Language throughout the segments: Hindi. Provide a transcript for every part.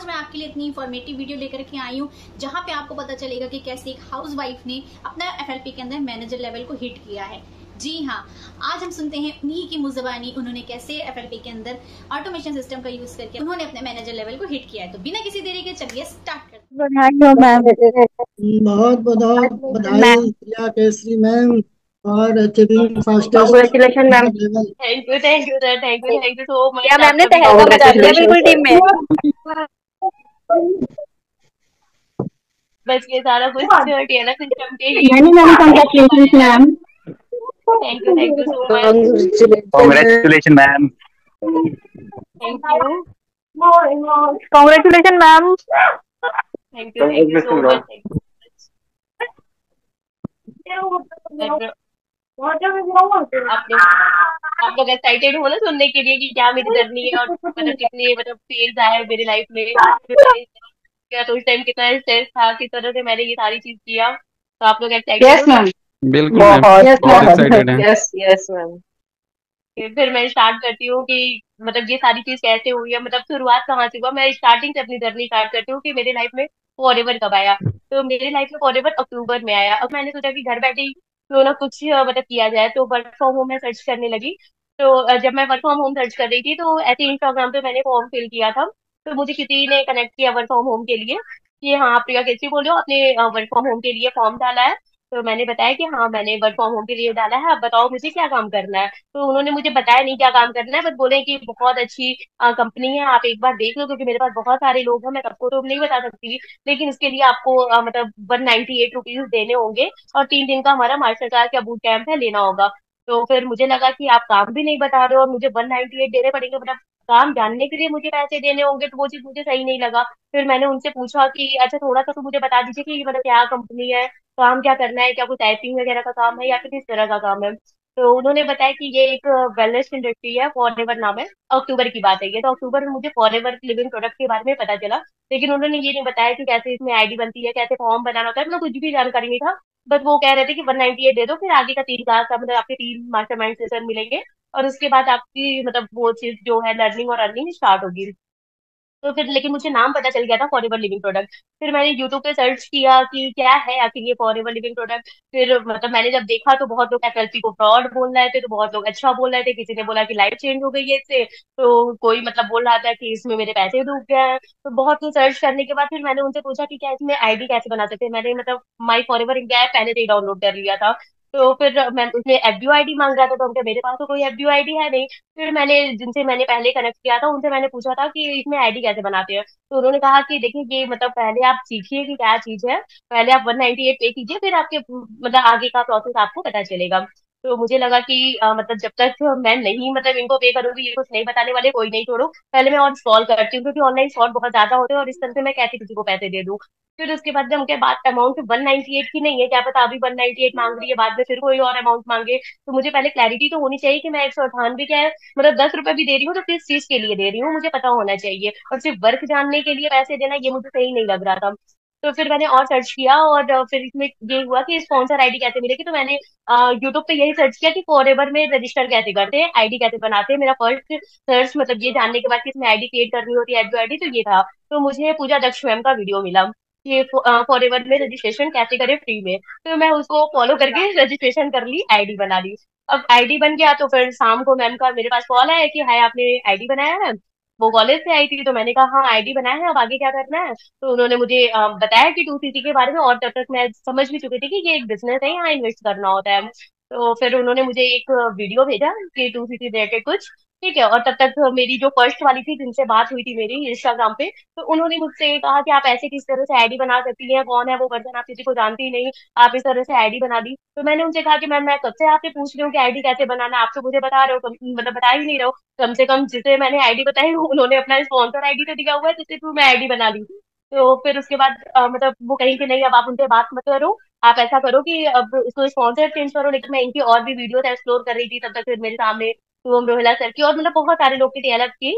आज मैं आपके लिए इतनी इन्फॉर्मेटिव वीडियो लेकर के आई हूँ जहाँ पे आपको पता चलेगा कि कैसे एक हाउस वाइफ ने अपना एफएलपी के अंदर मैनेजर लेवल को हिट किया है। जी हाँ, आज हम सुनते हैं उन्हीं की मुंह ज़बानी उन्होंने कैसे एफएलपी के अंदर ऑटोमेशन सिस्टम का यूज करके उन्होंने अपने मैनेजर लेवल को हिट किया है। तो बिना किसी देरी के चलिए स्टार्ट करते हैं। बधाई हो मैम। बहुत बहुत बधाई मैम प्रिया केसरी मैम और achieving fastest congratulation ma'am. Level. Thank you sir, thank you सो क्या मच। मैम ने आपका भी तहलका बहुत मचा बहुत दिया शुक्रिया। बिल्कुल टीम में। बस ये सारा कुछ टीएलएफ सिस्टम के ही many many congratulation ma'am. Thank you so much. Congratulations, ma'am. Thank you congratulation ma'am. Thank you so much, thank you so much. आप लोग एक्साइटेड हो ना सुनने के लिए कि क्या मेरी जर्नी है और मतलब कितनी मतलब फेज आया है मेरी लाइफ में, क्या तो उस टाइम कितना स्ट्रेस था, किस तरह से मैंने ये सारी चीज किया। तो आप लोग एक्साइटेड यस हो मैम। सब? बिल्कुल मैम, बहुत एक्साइटेड हैं। Yes yes ma'am. फिर मैं स्टार्ट करती हूँ कि मतलब ये सारी चीज कैसे हुई है, मतलब शुरुआत कहाँ से हुआ। मैं स्टार्टिंग से अपनी जर्नी स्टार्ट करती हूँ कि मेरे लाइफ में फॉरएवर कब आया। तो मेरे लाइफ में फॉरएवर अक्टूबर में आया। अब मैंने सोचा कि घर बैठे ही क्यों ना कुछ मतलब किया जाए, तो वर्क फ्रॉम होम में सर्च करने लगी। तो जब मैं वर्क फ्रॉम होम सर्च कर रही थी तो ऐसे इंस्टाग्राम पे मैंने फॉर्म फिल किया था। तो मुझे किसी ने कनेक्ट किया वर्क फ्रॉम होम के लिए कि हाँ आप प्रिया कैसी बोल रहे हो, आपने वर्क फ्रॉम होम के लिए फॉर्म डाला है। तो मैंने बताया कि हाँ मैंने वर्क फ्रॉम होम के लिए डाला है, अब बताओ मुझे क्या काम करना है। तो उन्होंने मुझे बताया नहीं क्या काम करना है, बस बोले कि बहुत अच्छी कंपनी है, आप एक बार देख लो, क्योंकि मेरे पास बहुत सारे लोग हैं, मैं सबको तो नहीं बता सकती। लेकिन इसके लिए आपको मतलब 198 रुपीज देने होंगे और 3 दिन का हमारा मास्टर क्लास या बूट कैंप है, लेना होगा। तो फिर मुझे लगा कि आप काम भी नहीं बता रहे हो और मुझे 198 देने पड़ेंगे, मतलब काम जानने के लिए मुझे पैसे देने होंगे, तो वो चीज मुझे सही नहीं लगा। फिर मैंने उनसे पूछा कि अच्छा थोड़ा सा तो मुझे बता दीजिए कि मतलब क्या कंपनी है, काम क्या करना है, क्या कुछ टाइपिंग वगैरह का काम है या फिर किस तरह का काम है। तो उन्होंने बताया कि ये एक वेलनेस इंडस्ट्री है, फॉरएवर नाम है। अक्टूबर की बात है ये, तो अक्टूबर में मुझे फॉरएवर लिविंग प्रोडक्ट के बारे में पता चला। लेकिन उन्होंने ये नहीं बताया कि कैसे इसमें आईडी बनती है, कैसे फॉर्म बनाना होता है, मतलब कुछ भी जानकारी नहीं था। बस वो कह रहे थे कि 198 दे दो, फिर आगे का 3 क्लास का मतलब आपके 3 मास्टरमाइंड सेशन मिलेंगे और उसके बाद आपकी मतलब वो चीज जो है लर्निंग और अर्निंग स्टार्ट होगी। तो फिर लेकिन मुझे नाम पता चल गया था फॉरएवर लिविंग प्रोडक्ट। फिर मैंने यूट्यूब पे सर्च किया कि क्या है आखिर ये फॉरएवर लिविंग प्रोडक्ट। फिर मतलब मैंने जब देखा तो बहुत लोग एफएलपी को फ्रॉड बोल रहे थे, तो बहुत लोग अच्छा बोल रहे थे, किसी ने बोला कि लाइफ चेंज हो गई है इससे, तो कोई मतलब बोल रहा था कि इसमें मेरे पैसे डूब गए हैं। तो बहुत कुछ सर्च करने के बाद फिर मैंने उनसे पूछा कि क्या इसमें आईडी कैसे बना सकते हैं। मैंने मतलब माई फॉरएवर इंडिया ऐप पहले से ही डाउनलोड कर लिया था। तो फिर मैं उसमें एफबीओ आईडी मांग रहा था, तो उनके मेरे पास तो कोई एफबीओ आईडी है नहीं। फिर मैंने जिनसे मैंने पहले कनेक्ट किया था उनसे मैंने पूछा था कि इसमें आईडी कैसे बनाते हैं। तो उन्होंने कहा कि देखिए ये मतलब पहले आप सीखिए कि क्या चीज है, पहले आप 198 पे कीजिए, फिर आपके मतलब आगे का प्रोसेस आपको पता चलेगा। तो मुझे लगा कि मतलब जब तक मैं नहीं मतलब इनको पे करूंगी, ये कुछ नहीं बताने वाले, कोई नहीं, छोड़ो पहले मैं और सॉल्व करती हूँ, क्योंकि ऑनलाइन फ्रॉड बहुत ज्यादा होते हैं और इस तरह से मैं कैसे किसी को पैसे दे दूँ। फिर उसके बाद जब उनके बात अमाउंट 198 की नहीं है, क्या पता अभी 198 मांग रही है, बाद में फिर कोई और अमाउंट मांगे। तो मुझे पहले क्लैरिटी तो होनी चाहिए कि मैं 198 क्या है, मतलब 10 रुपए भी दे रही हूँ तो किस चीज के लिए दे रही हूँ, मुझे पता होना चाहिए। और सिर्फ वर्क जानने के लिए पैसे देना ये मुझे सही नहीं लग रहा था। तो फिर मैंने और सर्च किया और फिर इसमें ये हुआ कि स्पॉन्सर आईडी कैसे मिलेगी। तो मैंने यूट्यूब पे यही सर्च किया कि फॉरएवर में रजिस्टर कैसे करते हैं, आईडी कैसे बनाते हैं। मेरा फर्स्ट सर्च मतलब ये जानने के बाद कि इसमें आईडी क्रिएट करनी होती है, एडो आईडी, तो ये था। तो मुझे पूजा दक्ष मैम का वीडियो मिला कि फॉरएवर में रजिस्ट्रेशन कैसे करें फ्री में। तो मैं उसको फॉलो करके रजिस्ट्रेशन कर ली, आईडी बना ली। अब आईडी बन गया तो फिर शाम को मैम का मेरे पास कॉल आया कि हाय आपने आईडी बनाया है। वो कॉलेज से आई थी, तो मैंने कहा हाँ आईडी बनाया है, अब आगे क्या करना है। तो उन्होंने मुझे बताया कि 2सीसी के बारे में, और तब तक मैं समझ भी चुकी थी कि ये एक बिजनेस है, यहाँ इन्वेस्ट करना होता है। तो फिर उन्होंने मुझे एक वीडियो भेजा कि 2सीसी रिलेटेड कुछ, ठीक है। और तब तक मेरी जो फर्स्ट वाली थी जिनसे बात हुई थी मेरी इंस्टाग्राम पे, तो उन्होंने मुझसे कहा कि आप ऐसे किस तरह से आईडी बना सकती हैं, कौन है वो पर्सन, आप किसी को जानती ही नहीं, आप इस तरह से आईडी बना दी। तो मैंने उनसे कहा कि मैम मैं कब से आपसे पूछ रही हूँ कि आईडी कैसे बनाना है, आप तो मुझे बता रहे हो, मतलब बता ही नहीं रहे हो। कम से कम जिसे मैंने आईडी बताई उन्होंने अपना स्पॉन्सर आईडी तो दिया हुआ है जिससे थ्रू मैं आईडी बना ली। तो फिर उसके बाद मतलब वो कहीं कि नहीं अब आप उनसे बात मत करो, आप ऐसा करो कि अब इसको स्पॉन्सर चेंज करो। लेकिन मैं इनकी और भी वीडियोस एक्सप्लोर कर रही थी तब तक, फिर मेरे सामने शुभम रोहिला सर की और मतलब बहुत सारे लोग की टीएलएफ की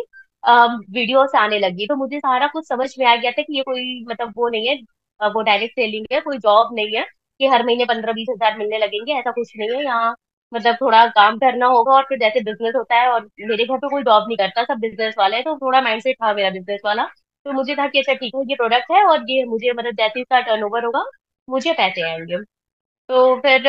वीडियोस आने लगी। तो मुझे सारा कुछ समझ में आ गया था कि ये कोई मतलब वो नहीं है, वो डायरेक्ट सेलिंग है, कोई जॉब नहीं है कि हर महीने 15-20 हजार मिलने लगेंगे, ऐसा कुछ नहीं है यहाँ। मतलब थोड़ा काम करना होगा और फिर जैसे बिजनेस होता है, और मेरे घर पे कोई जॉब नहीं करता, सब बिजनेस वाले हैं, तो थोड़ा माइंडसेट था मेरा बिजनेस वाला। तो मुझे था कि अच्छा ठीक है, ये प्रोडक्ट है और ये मुझे मतलब जैसे ही इसका टर्नओवर होगा मुझे पैसे आएंगे। तो फिर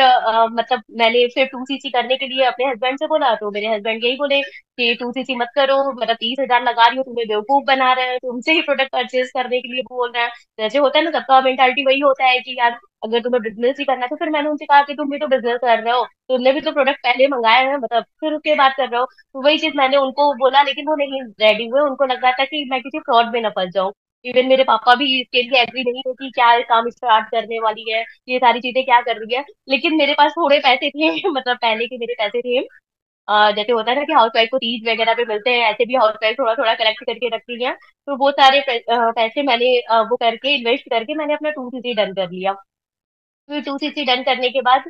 मतलब मैंने फिर 2cc करने के लिए अपने हस्बैंड से बोला, तो मेरे हस्बैंड यही बोले कि 2cc मत करो, मतलब 30,000 लगा रही हो, तुम्हें बेवकूफ बना रहे हैं, तुमसे ही प्रोडक्ट परचेज करने के लिए बोल रहे हैं। जैसे होता है ना, सबका मेंटालिटी वही होता है कि यार अगर तुम्हें बिजनेस ही करना है। तो फिर मैंने उनसे कहा कि तुम भी तो बिजनेस कर रहे हो, तुमने भी तो प्रोडक्ट पहले मंगाए हैं, मतलब फिर उसके बाद कर रहे हो। तो वही चीज मैंने उनको बोला, लेकिन वो नहीं रेडी हुए। उनको लग रहा था कि मैं किसी फ्रॉड में न फंस जाऊं। इवन मेरे पापा भी इसके लिए एग्री नहीं थे कि क्या काम स्टार्ट करने वाली है, ये सारी चीजें क्या कर रही है। लेकिन मेरे पास थोड़े पैसे थे मतलब पहले के मेरे पैसे थे। जैसे होता है ना कि हाउस वाइफ को तीज वगैरह पे मिलते हैं, ऐसे भी हाउस वाइफ थोड़ा थोड़ा कलेक्ट करके रखती है। तो वो सारे पैसे मैंने वो करके इन्वेस्ट करके मैंने अपना 2cc डन कर लिया। फिर 2cc डन करने के बाद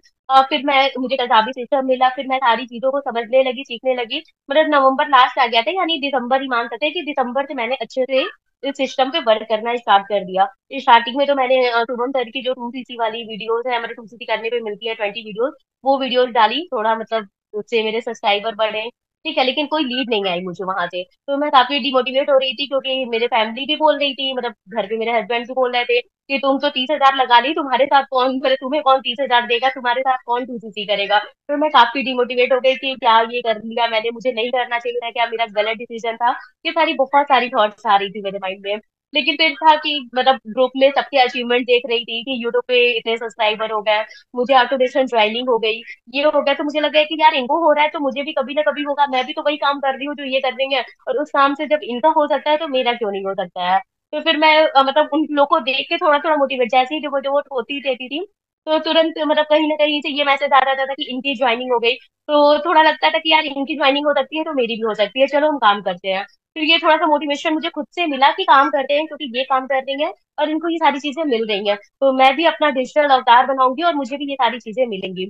फिर मैं मुझे कसाबी सिस्टम मिला, फिर मैं सारी चीजों को समझने लगी, सीखने लगी। मतलब नवंबर लास्ट आ गया था, यानी दिसंबर ही मान सकते हैं कि दिसंबर से मैंने अच्छे से इस सिस्टम पे वर्क करना स्टार्ट कर दिया। स्टार्टिंग में तो मैंने शुभम सर की जो 2cc वाली वीडियोस है, मतलब 2cc करने पे मिलती है 20 वीडियोस, वो वीडियोस डाली, थोड़ा मतलब उससे मेरे सब्सक्राइबर बढ़े। ठीक है, लेकिन कोई लीड नहीं आई मुझे वहां से। तो मैं काफी डिमोटिवेट हो रही थी, क्योंकि मेरे फैमिली भी बोल रही थी, मतलब घर पे मेरे हस्बैंड भी बोल रहे थे कि तुम तो 30,000 लगा ली, तुम्हारे साथ कौन, मतलब तुम्हें कौन 30,000 देगा, तुम्हारे साथ कौन 2cc करेगा। तो मैं काफी डिमोटिवेट हो गई कि क्या ये कर लिया मैंने, मुझे नहीं करना चाहिए था, क्या मेरा गलत डिसीजन था। ये सारी बहुत सारी थॉट्स आ रही थी मेरे माइंड में। लेकिन फिर था कि मतलब ग्रुप में सबके अचीवमेंट देख रही थी कि यूट्यूब पे इतने सब्सक्राइबर हो गए, मुझे ऑटोमेशन ज्वाइनिंग हो गई, ये हो गया। तो मुझे लगा कि यार इनको हो रहा है तो मुझे भी कभी ना कभी होगा, मैं भी तो वही काम कर रही हूँ जो ये कर रही है, और उस काम से जब इनका हो सकता है तो मेरा क्यों नहीं हो सकता है। तो फिर मैं मतलब उन लोग को देख के थोड़ा थोड़ा मोटिवेट, जैसे ही डिमोटिवेट होती रहती थी, तो तुरंत मतलब कहीं ना कहीं से ये मैसेज आ रहा था कि इनकी ज्वाइनिंग हो गई। तो थोड़ा लगता था कि यार इनकी ज्वाइनिंग हो सकती है तो मेरी भी हो सकती है, चलो हम काम करते हैं। फिर ये थोड़ा सा मोटिवेशन मुझे खुद से मिला कि काम करते हैं, क्योंकि ये काम कर रही है और इनको ये सारी चीजें मिल रही हैं, तो मैं भी अपना डिजिटल अवतार बनाऊंगी और मुझे भी ये सारी चीजें मिलेंगी।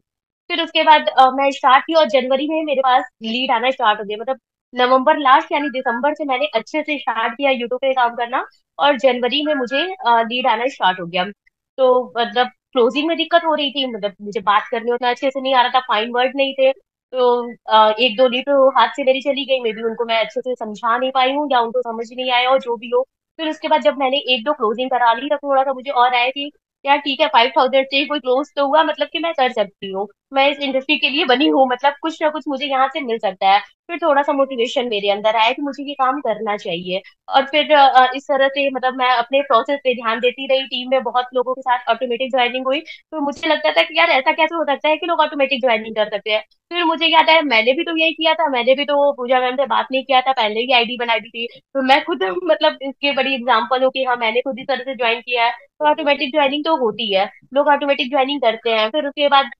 फिर उसके बाद मैं स्टार्ट की, और जनवरी में मेरे पास लीड आना स्टार्ट हो गया। मतलब नवंबर लास्ट यानी दिसंबर से मैंने अच्छे से स्टार्ट किया यूट्यूब पे काम करना, और जनवरी में मुझे लीड आना स्टार्ट हो गया। तो मतलब क्लोजिंग में दिक्कत हो रही थी, मतलब मुझे बात करने उतना अच्छे से नहीं आ रहा था, फाइन वर्ड नहीं थे। तो एक दो लीड तो हाथ से मेरी चली गई, मे बी उनको मैं अच्छे से समझा नहीं पाई हूँ या उनको समझ नहीं आया हो, जो भी हो। फिर उसके बाद जब मैंने एक दो क्लोजिंग करा ली, तब थोड़ा सा मुझे और आया कि यार ठीक है, 5,000 से ही कोई क्लोज तो हुआ, मतलब कि मैं कर सकती हूँ, मैं इस इंडस्ट्री के लिए बनी हूँ, मतलब कुछ ना कुछ मुझे यहाँ से मिल सकता है। फिर थोड़ा सा मोटिवेशन मेरे अंदर आया कि मुझे ये काम करना चाहिए। और फिर इस तरह से मतलब मैं अपने प्रोसेस पे ध्यान देती रही, टीम में बहुत लोगों के साथ ऑटोमेटिक ज्वाइनिंग हुई। तो मुझे लगता था कि यार ऐसा कैसे हो सकता है कि लोग ऑटोमेटिक ज्वाइनिंग कर सकते हैं। फिर मुझे याद आया, मैंने भी तो यही किया था, मैंने भी तो पूजा मैम से बात नहीं किया था, पहले ही आईडी बनाई दी थी। तो मैं खुद मतलब इसकी बड़ी एग्जाम्पल हूँ कि हाँ, मैंने खुद इस तरह से ज्वाइन किया है। तो ऑटोमेटिक ज्वाइनिंग तो होती है, लोग ऑटोमेटिक ज्वाइनिंग करते हैं। फिर उसके बाद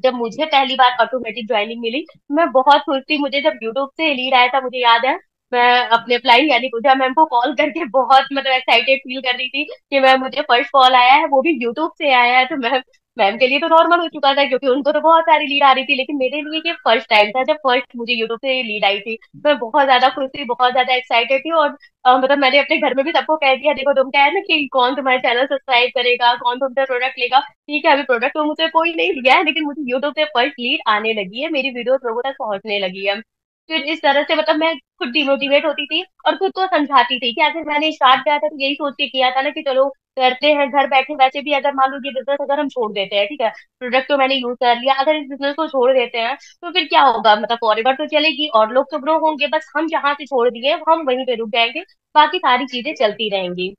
जब मुझे पहली बार ऑटोमेटिक ज्वाइनिंग मिली, मैं बहुत खुश थी। मुझे जब यूट्यूब से लीड आया था, मुझे याद है, मैं अपने फ्लाइंग यानी पूजा मैम को कॉल करके बहुत मतलब एक्साइटेड फील कर रही थी कि मैम मुझे फर्स्ट कॉल आया है, वो भी यूट्यूब से आया है। तो मैम मैम के लिए तो नॉर्मल हो चुका था, क्योंकि उनको तो बहुत सारी लीड आ रही थी, लेकिन मेरे लिए ये फर्स्ट टाइम था जब फर्स्ट मुझे यूट्यूब से लीड आई थी। मैं बहुत ज्यादा खुश थी, बहुत ज्यादा एक्साइटेड थी। और मतलब मैंने अपने घर में भी सबको कह दिया, देखो तुम कह रहे ना कि कौन तुम्हारे चैनल सब्सक्राइब करेगा, कौन तुमसे प्रोडक्ट लेगा। ठीक है, अभी प्रोडक्ट तो मुझसे कोई नहीं लिया है, लेकिन मुझे यूट्यूब से फर्स्ट लीड आने लगी है, मेरी वीडियोस लोगों तक पहुंचने लगी है। फिर इस तरह से मतलब मैं खुद डिमोटिवेट होती थी और खुद को समझाती थी कि आखिर मैंने स्टार्ट किया था तो यही सोच के किया था ना कि चलो करते हैं घर बैठे। वैसे भी अगर मान लो ये बिजनेस अगर हम छोड़ देते हैं, ठीक है, प्रोडक्ट तो मैंने यूज कर लिया, अगर इस बिजनेस को छोड़ देते हैं तो फिर क्या होगा, मतलब फॉरएवर तो चलेगी और लोग तो ग्रो होंगे, बस हम जहाँ से छोड़ दिए हम वहीं पे रुक जाएंगे, बाकी सारी चीजें चलती रहेंगी।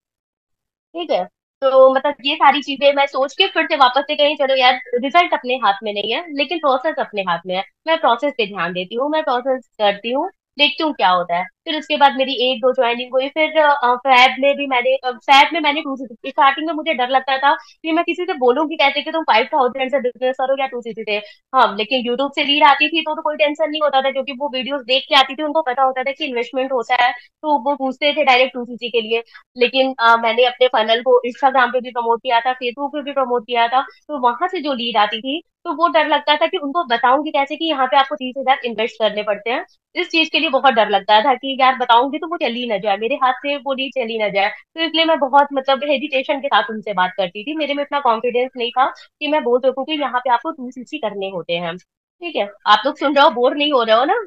ठीक है। तो मतलब ये सारी चीजें मैं सोच के फिर से वापस से कहीं, चलो यार रिजल्ट अपने हाथ में नहीं है लेकिन प्रोसेस अपने हाथ में है, मैं प्रोसेस पे ध्यान देती हूँ, मैं प्रोसेस करती हूँ, देखती हूँ क्या होता है। फिर उसके बाद मेरी एक दो ज्वाइनिंग हुई। फिर फैब में भी मैंने फैब में मैंने 2cc, स्टार्टिंग में मुझे डर लगता था कि मैं किसी से बोलूंगी कैसे कि तुम 5,000 से बिजनेस करो या 2cc से। हाँ, लेकिन यूट्यूब से लीड आती थी तो कोई टेंशन नहीं होता था, क्योंकि वो वीडियोस देख के आती थी, उनको पता होता था कि इन्वेस्टमेंट होता है, तो वो पूछते थे डायरेक्ट 2cc के लिए। लेकिन मैंने अपने फनल को इंस्टाग्राम पे भी प्रमोट किया था, फेसबुक पे भी प्रमोट किया था, तो वहां से जो लीड आती थी तो वो डर लगता था कि उनको बताऊंगी कैसे कि यहाँ पे आपको 30,000 इन्वेस्ट करने पड़ते हैं। इस चीज के लिए बहुत डर लगता था कि यार बताऊंगी तो वो चली ना जाए, मेरे हाथ से वो लीड चली ना जाए। तो इसलिए मैं बहुत मतलब हेजिटेशन के साथ उनसे बात करती थी, मेरे में इतना कॉन्फिडेंस नहीं था कि मैं बोल सकूँ कि यहाँ पे आपको 2cc करने होते हैं। ठीक है, आप लोग सुन रहे हो, बोर नहीं हो रहे हो ना?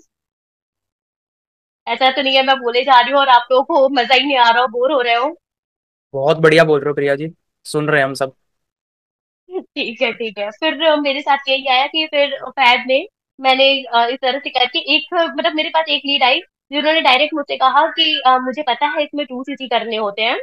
ऐसा तो नहीं है मैं बोले जा रही हूँ और आप लोगों को मजा ही नहीं आ रहा हो, बोर हो रहे हो? बहुत बढ़िया बोल रहे हो प्रिया जी, सुन रहे हैं हम सब। ठीक है ठीक है। फिर मेरे साथ यही आया कि फिर फैब में मैंने इस तरह से करके एक मतलब मेरे पास एक लीड आई जिन्होंने डायरेक्ट मुझसे कहा कि मुझे पता है इसमें 2 सीसी करने होते हैं,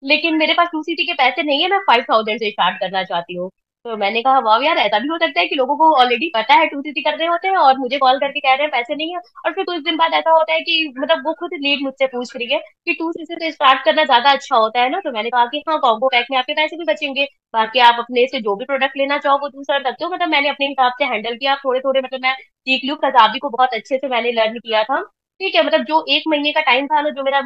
लेकिन मेरे पास 2 सीसी के पैसे नहीं है, मैं 5,000 से स्टार्ट करना चाहती हूँ। तो मैंने कहा वाह यार, ऐसा भी हो सकता है कि लोगों को ऑलरेडी पता है 2 सीसी करने होते हैं और मुझे कॉल करके कह रहे हैं पैसे नहीं है। और फिर कुछ दिन बाद ऐसा होता है कि मतलब वो खुद लीड मुझसे पूछ रही है कि 2 सीसी से स्टार्ट करना ज्यादा अच्छा होता है ना। तो मैंने कहा कि हाँ, कॉम्बो पैक में आपके पैसे भी बचेंगे, बाकी आप अपने से जो भी प्रोडक्ट लेना चाहो वो दूसरा रखते हो। मतलब मैंने अपने हिसाब से हैंडल किया थोड़े थोड़े, मतलब मैं सीख लूँ, खजाबी को बहुत अच्छे से मैंने लर्न किया था। ठीक है, मतलब जो 1 महीने का टाइम था ना, जो मेरा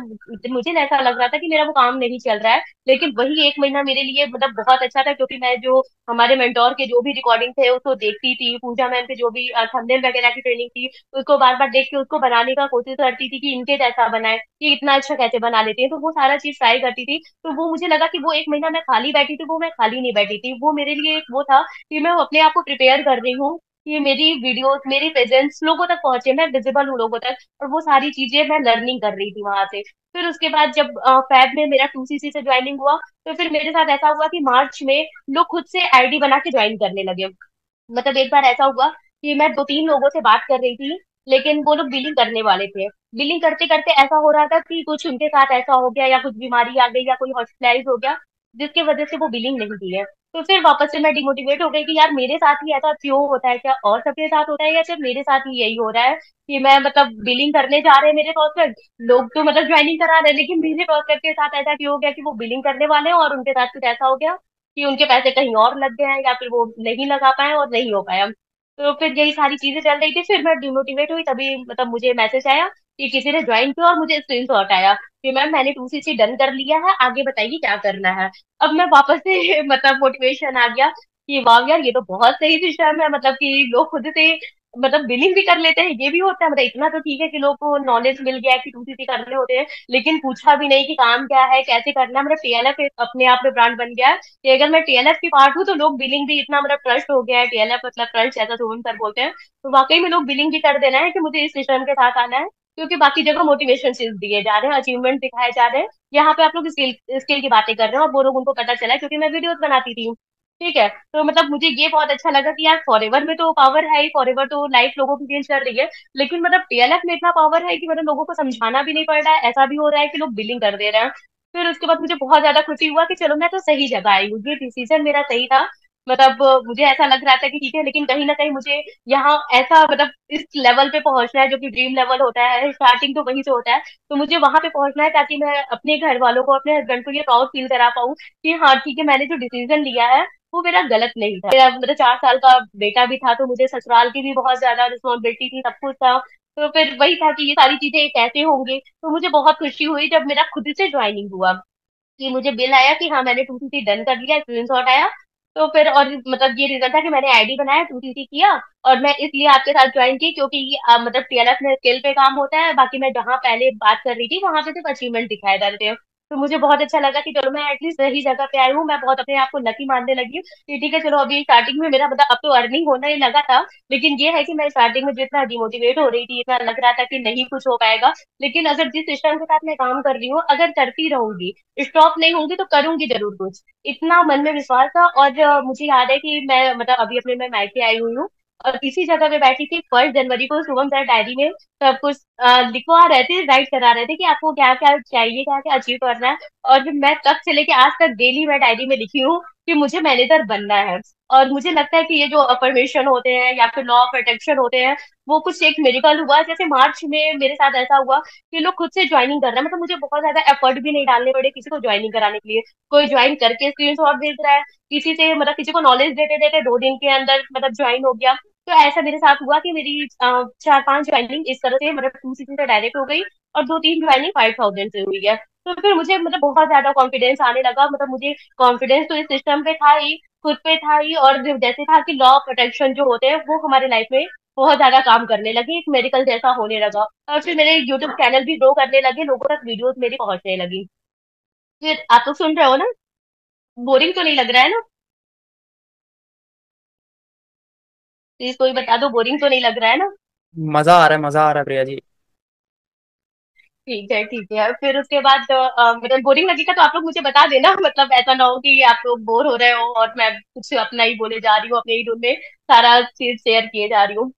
मुझे ऐसा लग रहा था कि मेरा वो काम नहीं चल रहा है, लेकिन वही 1 महीना मेरे लिए मतलब बहुत अच्छा था, क्योंकि मैं जो हमारे मेंटोर के जो भी रिकॉर्डिंग थे उसको देखती थी, पूजा मैम के जो भी थंबनेल वगैरह की ट्रेनिंग थी उसको बार बार देख के उसको बनाने का कोशिश करती थी कि इनके जैसा बनाए, कि इतना अच्छा कैसे बना लेती है, तो वो सारा चीज ट्राई करती थी। तो वो मुझे लगा कि वो 1 महीना मैं खाली बैठी थी, वो मैं खाली नहीं बैठी थी, वो मेरे लिए एक वो था कि मैं अपने आप को प्रिपेयर कर रही हूँ कि मेरी वीडियोस मेरी प्रेजेंस लोगों तक पहुंचे, मैं विजिबल हूँ लोगों तक। और वो सारी चीजें मैं लर्निंग कर रही थी वहां से। फिर उसके बाद जब फैब में मेरा 2 सीसी से ज्वाइनिंग हुआ, तो फिर मेरे साथ ऐसा हुआ कि मार्च में लोग खुद से आईडी बना के ज्वाइन करने लगे। मतलब एक बार ऐसा हुआ कि मैं 2-3 लोगों से बात कर रही थी, लेकिन वो लोग बिलिंग करने वाले थे। बिलिंग करते करते ऐसा हो रहा था कि कुछ उनके साथ ऐसा हो गया या कुछ बीमारी आ गई या कोई हॉस्पिटलाइज हो गया, जिसकी वजह से वो बिलिंग नहीं की है। तो फिर वापस से मैं डिमोटिवेट हो गई कि यार मेरे साथ ही ऐसा क्यों होता है, क्या और सबके साथ होता है या सिर्फ मेरे साथ ही यही हो रहा है कि मैं मतलब बिलिंग करने जा रहे हैं मेरे प्रोस्पेक्ट लोग तो मतलब ज्वाइनिंग करा रहे हैं, लेकिन मेरे प्रोस्पेक्ट के साथ ऐसा क्यों हो गया कि वो बिलिंग करने वाले हैं और उनके साथ कुछ ऐसा हो गया कि उनके पैसे कहीं और लग गए हैं या फिर वो नहीं लगा पाए और नहीं हो पाया। तो फिर यही सारी चीजें चल रही थी, फिर मैं डिमोटिवेट हुई, तभी मतलब मुझे मैसेज आया कि किसी ने ज्वाइन किया और मुझे स्क्रीनशॉट आया कि मैम मैंने 2 सीसी डन कर लिया है, आगे बताइए क्या करना है। अब मैं वापस से मतलब मोटिवेशन आ गया कि वाह यार, ये तो बहुत सही सिस्टम है, मतलब कि लोग खुद से मतलब बिलिंग भी कर लेते हैं, ये भी होता है। मतलब इतना तो ठीक है कि लोग को नॉलेज मिल गया है कि 2 सीसी करने होते हैं, लेकिन पूछा भी नहीं कि काम क्या है कैसे करना है। मतलब टीएलएफ अपने आप में ब्रांड बन गया है कि अगर मैं टीएलएफ की पार्ट हूँ तो लोग बिलिंग भी इतना मतलब ट्रस्ट हो गया है, टीएलएफ मतलब ट्रस्ट ऐसा शुभम सर बोलते हैं। तो वाकई में लोग बिलिंग भी कर देना है कि मुझे इस सिस्टम के साथ आना है, क्योंकि बाकी जगह मोटिवेशन दिए जा रहे हैं, अचीवमेंट दिखाए जा रहे हैं। यहाँ पे आप लोग स्किल स्किल की बातें कर रहे हैं और वो लोग उनको पता चला है, क्योंकि मैं वीडियोस बनाती थी। ठीक है, तो मतलब मुझे ये बहुत अच्छा लगा कि यार फॉरएवर में तो पावर है ही, फॉरएवर तो लाइफ लोगों की चेंज कर रही है, लेकिन मतलब टीएलएफ में इतना पावर है कि मतलब लोगों को समझाना भी नहीं पड़ रहा है, ऐसा भी हो रहा है कि लोग बिलिंग कर दे रहे हैं। फिर उसके बाद मुझे बहुत ज्यादा खुशी हुआ कि चलो मैं तो सही जगह आई हूँ, ये डिसीजन मेरा सही था। मतलब मुझे ऐसा लग रहा था कि ठीक है, लेकिन कहीं ना कहीं मुझे यहाँ ऐसा मतलब इस लेवल पे पहुंचना है जो कि ड्रीम लेवल होता है, स्टार्टिंग तो वहीं से होता है। तो मुझे वहां पे पहुंचना है ताकि मैं अपने घर वालों को, अपने हस्बैंड को ये प्राउड फील करा पाऊँ कि हाँ ठीक है, मैंने जो डिसीजन लिया है वो मेरा गलत नहीं था। मेरा मतलब 4 साल का बेटा भी था, तो मुझे ससुराल की भी बहुत ज्यादा रिस्पॉन्सिबिलिटी थी, सब कुछ था। तो फिर वही था कि ये सारी चीजें कैसे होंगी। तो मुझे बहुत खुशी हुई जब मेरा खुद से ज्वाइनिंग हुआ कि मुझे बिल आया कि हाँ मैंने 2 सीसी डन कर लिया, स्क्रीनशॉट आया। तो फिर और मतलब ये रीजन था कि मैंने आईडी बनाया, 2 सीसी किया, और मैं इसलिए आपके साथ ज्वाइन की क्योंकि मतलब टीएलएफ में स्किल पे काम होता है, बाकी मैं जहाँ पहले बात कर रही थी वहां पे सिर्फ अचीवमेंट दिखाए जा रहे थे। तो मुझे बहुत अच्छा लगा कि चलो मैं एटलीस्ट सही जगह पे आई हूँ, मैं बहुत अपने आप को लकी मानने लगी हूँ कि ठीक है चलो, अभी स्टार्टिंग में मेरा मतलब अब तो अर्निंग होना ही लगा था, लेकिन ये है कि मैं स्टार्टिंग में जितना डिमोटिवेट हो रही थी, इतना लग रहा था कि नहीं कुछ हो पाएगा, लेकिन अगर जिस सिस्टम के साथ मैं काम कर रही हूँ अगर करती रहूंगी, स्टॉप नहीं होंगी, तो करूंगी जरूर कुछ, इतना मन में विश्वास था। और मुझे याद है कि मैं मतलब अभी अपने मैं मायके आई हुई हूँ और इसी जगह पे बैठी थी 1 जनवरी को, शुभम सर डायरी में सब कुछ लिखवा रहे थे, राइट करा रहे थे कि आपको क्या क्या चाहिए, क्या क्या अचीव करना है। और फिर मैं तब से लेके आज तक डेली मैं डायरी में लिखी हूँ कि मुझे मैनेजर बनना है। और मुझे लगता है कि ये जो अफर्मेशन होते हैं या फिर लॉ ऑफ अट्रैक्शन होते हैं, वो कुछ एक मेरिकल हुआ। जैसे मार्च में मेरे साथ ऐसा हुआ कि लोग खुद से ज्वाइनिंग कर रहे हैं, मतलब मुझे बहुत ज्यादा एफर्ट भी नहीं डालने पड़े किसी को ज्वाइनिंग कराने के लिए। कोई ज्वाइन करके स्क्रीनशॉट भेज रहा है, किसी से मतलब किसी को नॉलेज देते देते 2 दिन के अंदर मतलब ज्वाइन हो गया। तो ऐसा मेरे साथ हुआ कि मेरी 4-5 ज्वाइनिंग इस तरह से मतलब 2 सीजन से डायरेक्ट हो गई और 2-3 ज्वाइनिंग 5,000 से हुई है। तो फिर मुझे मतलब बहुत ज्यादा कॉन्फिडेंस आने लगा, मतलब मुझे कॉन्फिडेंस तो इस सिस्टम पे था ही, खुद पे था ही, और जैसे था कि लॉ ऑफ प्रोटेक्शन जो होते हैं वो हमारे लाइफ में बहुत ज्यादा काम करने लगे, एक मेडिकल जैसा होने लगा। और फिर मेरे यूट्यूब चैनल भी ग्रो करने लगे, लोगों तक वीडियोस मेरी पहुंचने लगी। फिर आप तो सुन रहे हो ना, बोरिंग तो नहीं लग रहा है ना? प्लीज कोई बता दो, बोरिंग तो नहीं लग रहा है ना? मजा आ रहा है, मजा आ रहा है प्रिया जी। ठीक है। फिर उसके बाद मतलब बोरिंग लगेगा तो आप लोग मुझे बता देना, मतलब ऐसा ना हो कि आप लोग बोर हो रहे हो और मैं कुछ अपना ही बोले जा रही हूँ, अपने ही रूम में सारा चीज शेयर किए जा रही हूँ।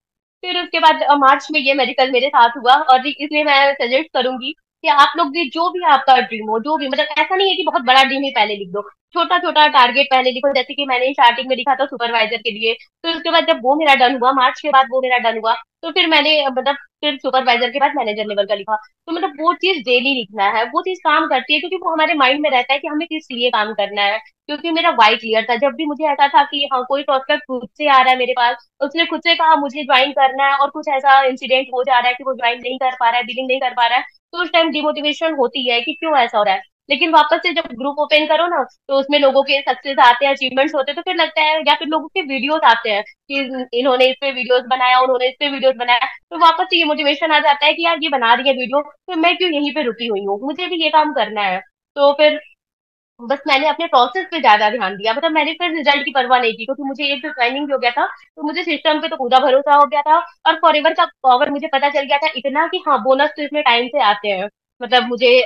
फिर उसके बाद मार्च में ये मेडिकल मेरे साथ हुआ, और इसलिए मैं सजेस्ट करूंगी कि आप लोग भी, जो भी आपका ड्रीम हो, जो भी, मतलब ऐसा नहीं है कि बहुत बड़ा ड्रीम ही पहले लिख दो, छोटा छोटा टारगेट पहले लिखो। जैसे कि मैंने स्टार्टिंग में लिखा था सुपरवाइजर के लिए, फिर उसके बाद जब वो मेरा डन हुआ, मार्च के बाद वो मेरा डन हुआ, तो फिर मैंने मतलब फिर सुपरवाइजर के बाद मैनेजर लेवल का लिखा। तो मतलब वो चीज डेली लिखना है, वो चीज काम करती है, क्योंकि वो हमारे माइंड में रहता है कि हमें किस लिए काम करना है। क्योंकि मेरा वाई क्लियर था, जब भी मुझे ऐसा था कि हाँ कोई प्रोस्पेक्ट खुद से आ रहा है मेरे पास, उसने खुद से कहा मुझे ज्वाइन करना है, और कुछ ऐसा इंसिडेंट हो जा रहा है कि वो ज्वाइन नहीं कर पा रहा है, बिलिंग नहीं कर पा रहा है, तो उस टाइम डिमोटिवेशन होती है कि क्यों ऐसा हो रहा है। लेकिन वापस से जब ग्रुप ओपन करो ना, तो उसमें लोगों के सक्सेस आते हैं, अचीवमेंट्स होते हैं, तो फिर लगता है, या फिर लोगों के वीडियोस आते हैं कि इन्होंने इस पे वीडियोस बनाया, उन्होंने इस पे वीडियोस बनाया, तो वापस से ये मोटिवेशन आ जाता है कि यार ये बना रही है वीडियो, तो मैं क्यों यहीं पे रुकी हुई हूँ, मुझे भी ये काम करना है। तो फिर बस मैंने अपने प्रोसेस पे ज्यादा ध्यान दिया, मतलब मैंने फिर रिजल्ट की परवाह नहीं की, क्योंकि मुझे एक जो ट्रेनिंग हो गया था, तो मुझे सिस्टम पे तो पूरा भरोसा हो गया था। और फॉरएवर का पावर मुझे पता चल गया था इतना कि हाँ बोनस तो इसमें टाइम से आते हैं। मतलब मुझे